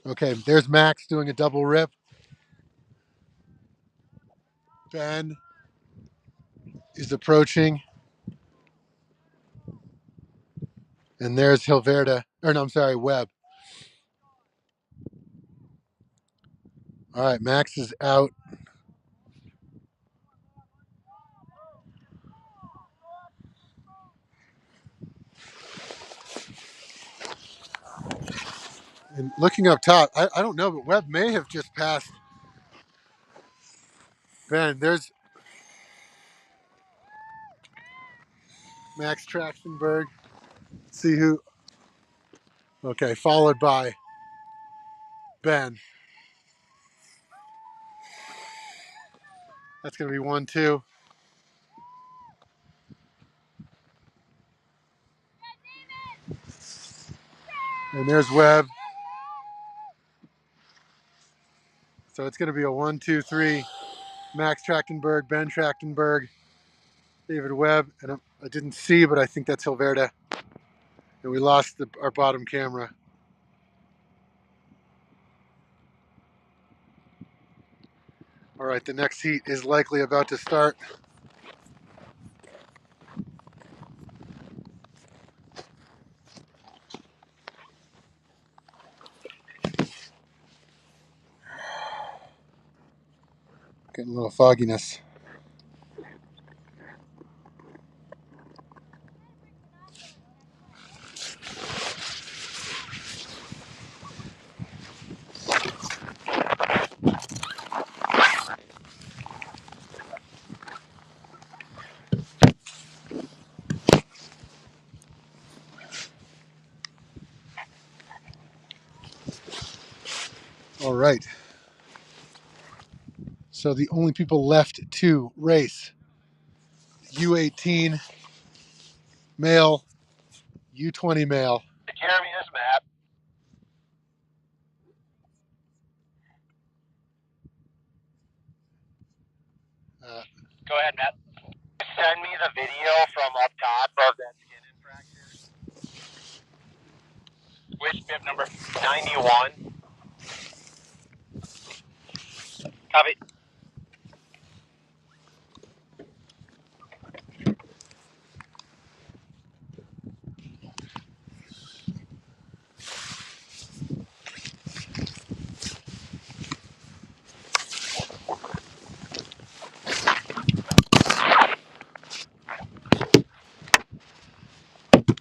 Okay, there's Max doing a double rip. Ben is approaching. And there's Hilverda. Or no, I'm sorry, Webb. All right, Max is out. And looking up top, I don't know, but Webb may have just passed Ben. There's Max Trachtenberg. See who. Okay, followed by Ben. That's going to be 1-2. And there's Webb. So it's going to be a 1, 2, 3. Max Trachtenberg, Ben Trachtenberg, David Webb, and I didn't see, but I think that's Hilverda. And we lost our bottom camera. All right, the next heat is likely about to start. Getting a little fogginess. All right. So the only people left to race: U18 male, U20 male. Jeremy, this is Matt. Go ahead, Matt. Send me the video from up top of that skin infraction. Which bib number? 91. Copy.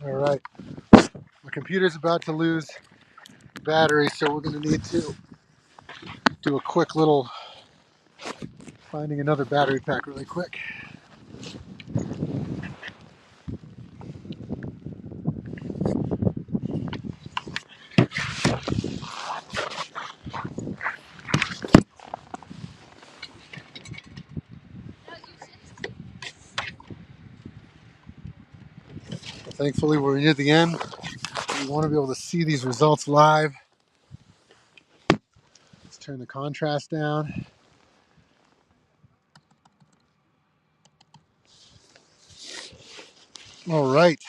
All right. My computer's about to lose battery, so we're going to need to do a quick little finding another battery pack really quick. Thankfully, we're near the end. We want to be able to see these results live. Let's turn the contrast down. All right.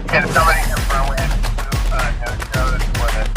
Can somebody confirm we had no shows for this?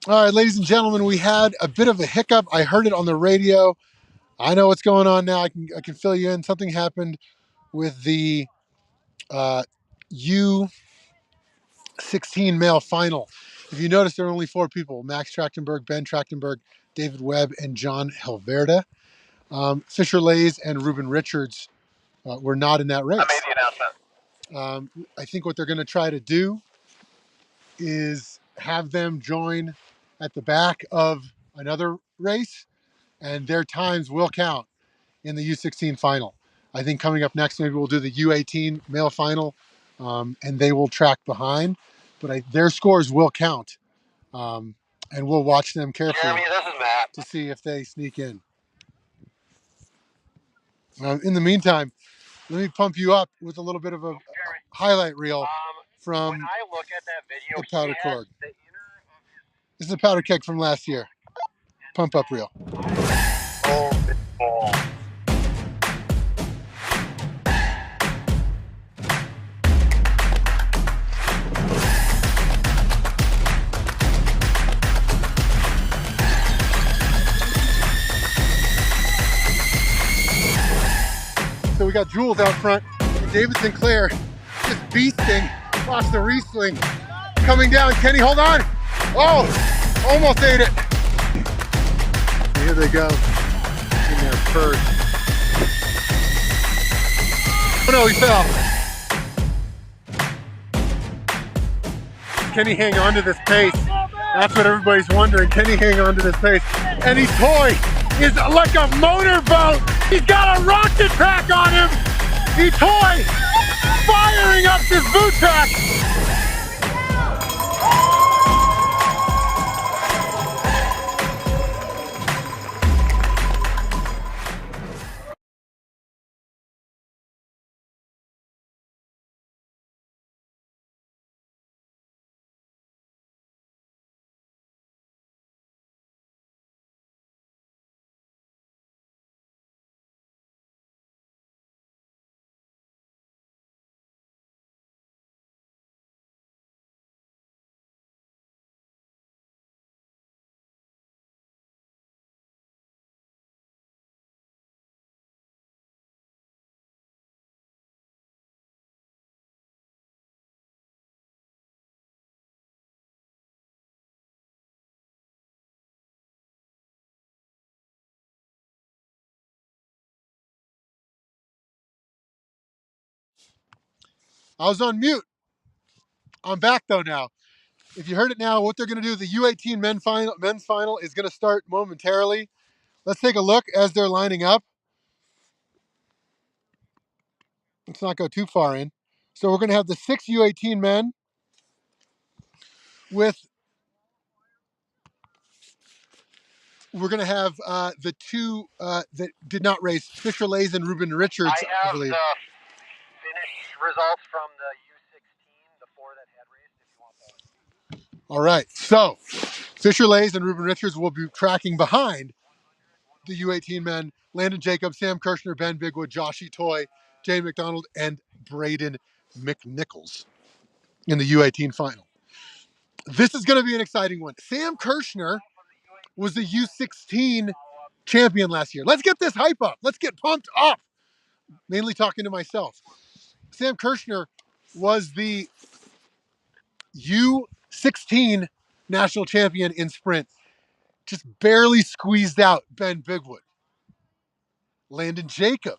All right, ladies and gentlemen, we had a bit of a hiccup. I heard it on the radio. I know what's going on now. I can fill you in. Something happened with the 16 male final. If you notice, there are only 4 people: Max Trachtenberg, Ben Trachtenberg, David Webb, and John Helverda. Fisher Lays and Ruben Richards were not in that race. I made the announcement. I think what they're going to try to do is have them join at the back of another race, and their times will count in the U16 final. I think coming up next, maybe we'll do the U18 male final, and they will track behind, but their scores will count, and we'll watch them carefully Jeremy, this is Matt. to see if they sneak in. In the meantime, let me pump you up with a little bit of a highlight reel from When I look at that video, the powder he has cord. the inner of This is a powder keg from last year. Pump up reel. oh, big ball. So we got Jules out front, and David Sinclair just beasting across the Riesling. Coming down, Kenny, hold on. Oh, almost ate it. Here they go, in there first. Oh no, he fell. Can he hang on to this pace? That's what everybody's wondering. Can he hang on to this pace? And his toy is like a motorboat. He's got a rocket pack on him. He toy firing up this boot track. I was on mute. I'm back though now. If you heard it now, what they're going to do, the U18 men's final is going to start momentarily. Let's take a look as they're lining up. Let's not go too far in. So we're going to have the 6 U18 men with, we're going to have the 2 that did not race, Fisher Lays and Ruben Richards, I I have believe. the finished results from the U16, the 4 that had raced, if you want those. All right. So Fisher Lays and Ruben Richards will be tracking behind the U18 men: Landon Jacobs, Sam Kirshner, Ben Bigwood, Joshie Toy, Jay McDonald, and Braden McNichols in the U18 final. This is going to be an exciting one. Sam Kirshner was the U16 champion last year. Let's get this hype up. Let's get pumped up. Mainly talking to myself. Sam Kirshner was the U16 national champion in sprint. Just barely squeezed out Ben Bigwood. Landon Jacob.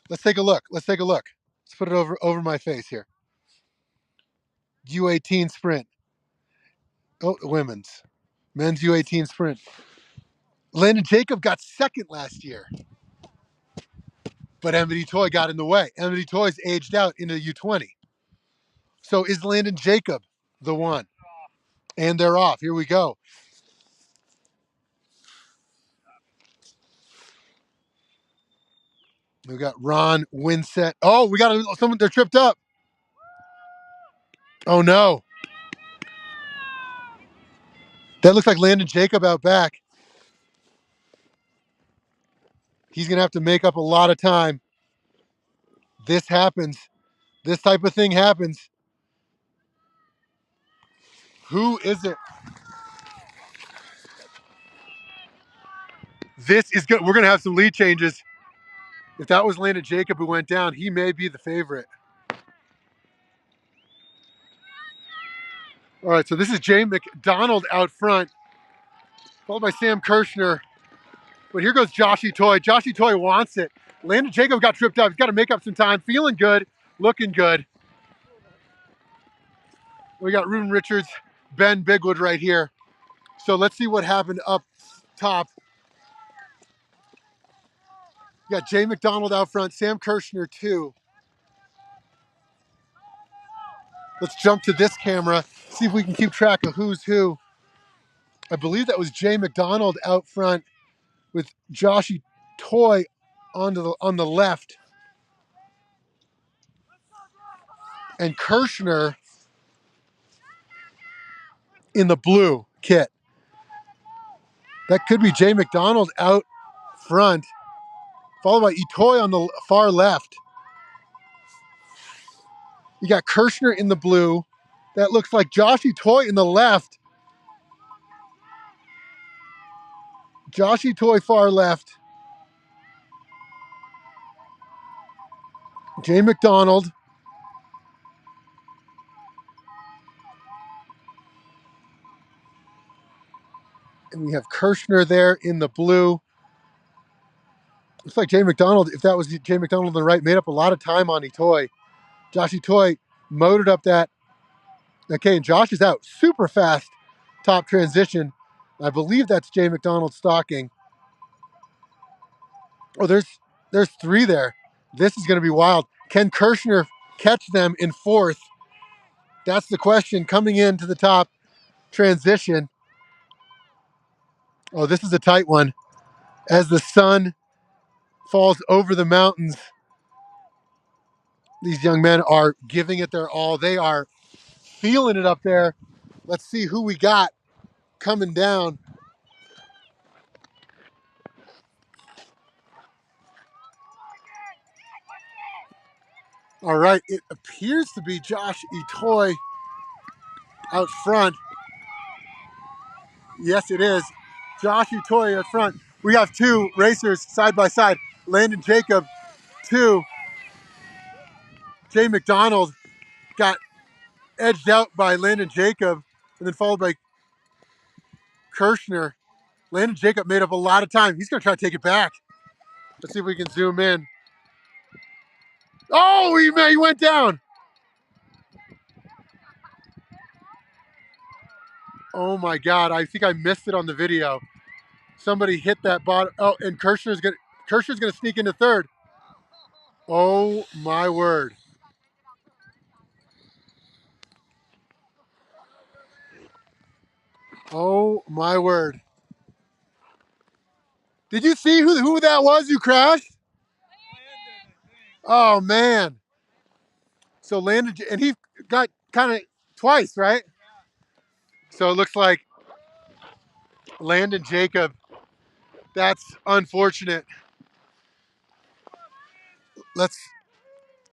Let's take a look. Let's take a look. Let's put it over my face here. U18 sprint. Oh, women's. Men's U18 sprint. Landon Jacob got second last year. But Emily Toy got in the way. Emily Toy's aged out into U20. So is Landon Jacob the one? And they're off. Here we go. We got Ron Winsett. Oh, we got someone. They're tripped up. Oh no. That looks like Landon Jacob out back. He's gonna have to make up a lot of time. This happens. This type of thing happens. Who is it? This is good. We're gonna have some lead changes. If that was Landon Jacob who went down, he may be the favorite. All right, so this is Jay McDonald out front, followed by Sam Kirshner. But here goes Joshy Toy. Joshy Toy wants it. Landon Jacob got tripped up. He's got to make up some time. Feeling good, looking good. We got Ruben Richards, Ben Bigwood right here. So let's see what happened up top. We got Jay McDonald out front, Sam Kirshner too. Let's jump to this camera, see if we can keep track of who's who. I believe that was Jay McDonald out front with Joshy Toy on the left. And Kirshner in the blue kit. That could be Jay McDonald out front, followed by Itoy on the far left. You got Kirshner in the blue. That looks like Joshy Toy in the left. Joshy Toy far left. Jay McDonald. And we have Kirshner there in the blue. Looks like Jay McDonald, if that was Jay McDonald on the right, made up a lot of time on Itoy. Joshy Toy motored up that. Okay, and Josh is out. Super fast top transition. I believe that's Jay McDonald stalking. Oh, there's three there. This is going to be wild. Can Kirshner catch them in fourth? That's the question coming into the top transition. Oh, this is a tight one. As the sun falls over the mountains, these young men are giving it their all. They are feeling it up there. Let's see who we got coming down. All right, it appears to be Josh Itoy out front. Yes, it is. Josh Itoy out front. We have two racers side by side. Landon Jacob, two. Jay McDonald got edged out by Landon Jacob and then followed by Kirshner. Landon Jacob made up a lot of time. He's going to try to take it back. Let's see if we can zoom in. Oh, he went down. Oh my God, I think I missed it on the video. Somebody hit that bottom. Oh, and Kirshner's gonna sneak into third. Oh my word. Oh my word. Did you see who that was who crashed? Oh man. So Landon, and he got kind of twice, right? So it looks like Landon Jacob. That's unfortunate. Let's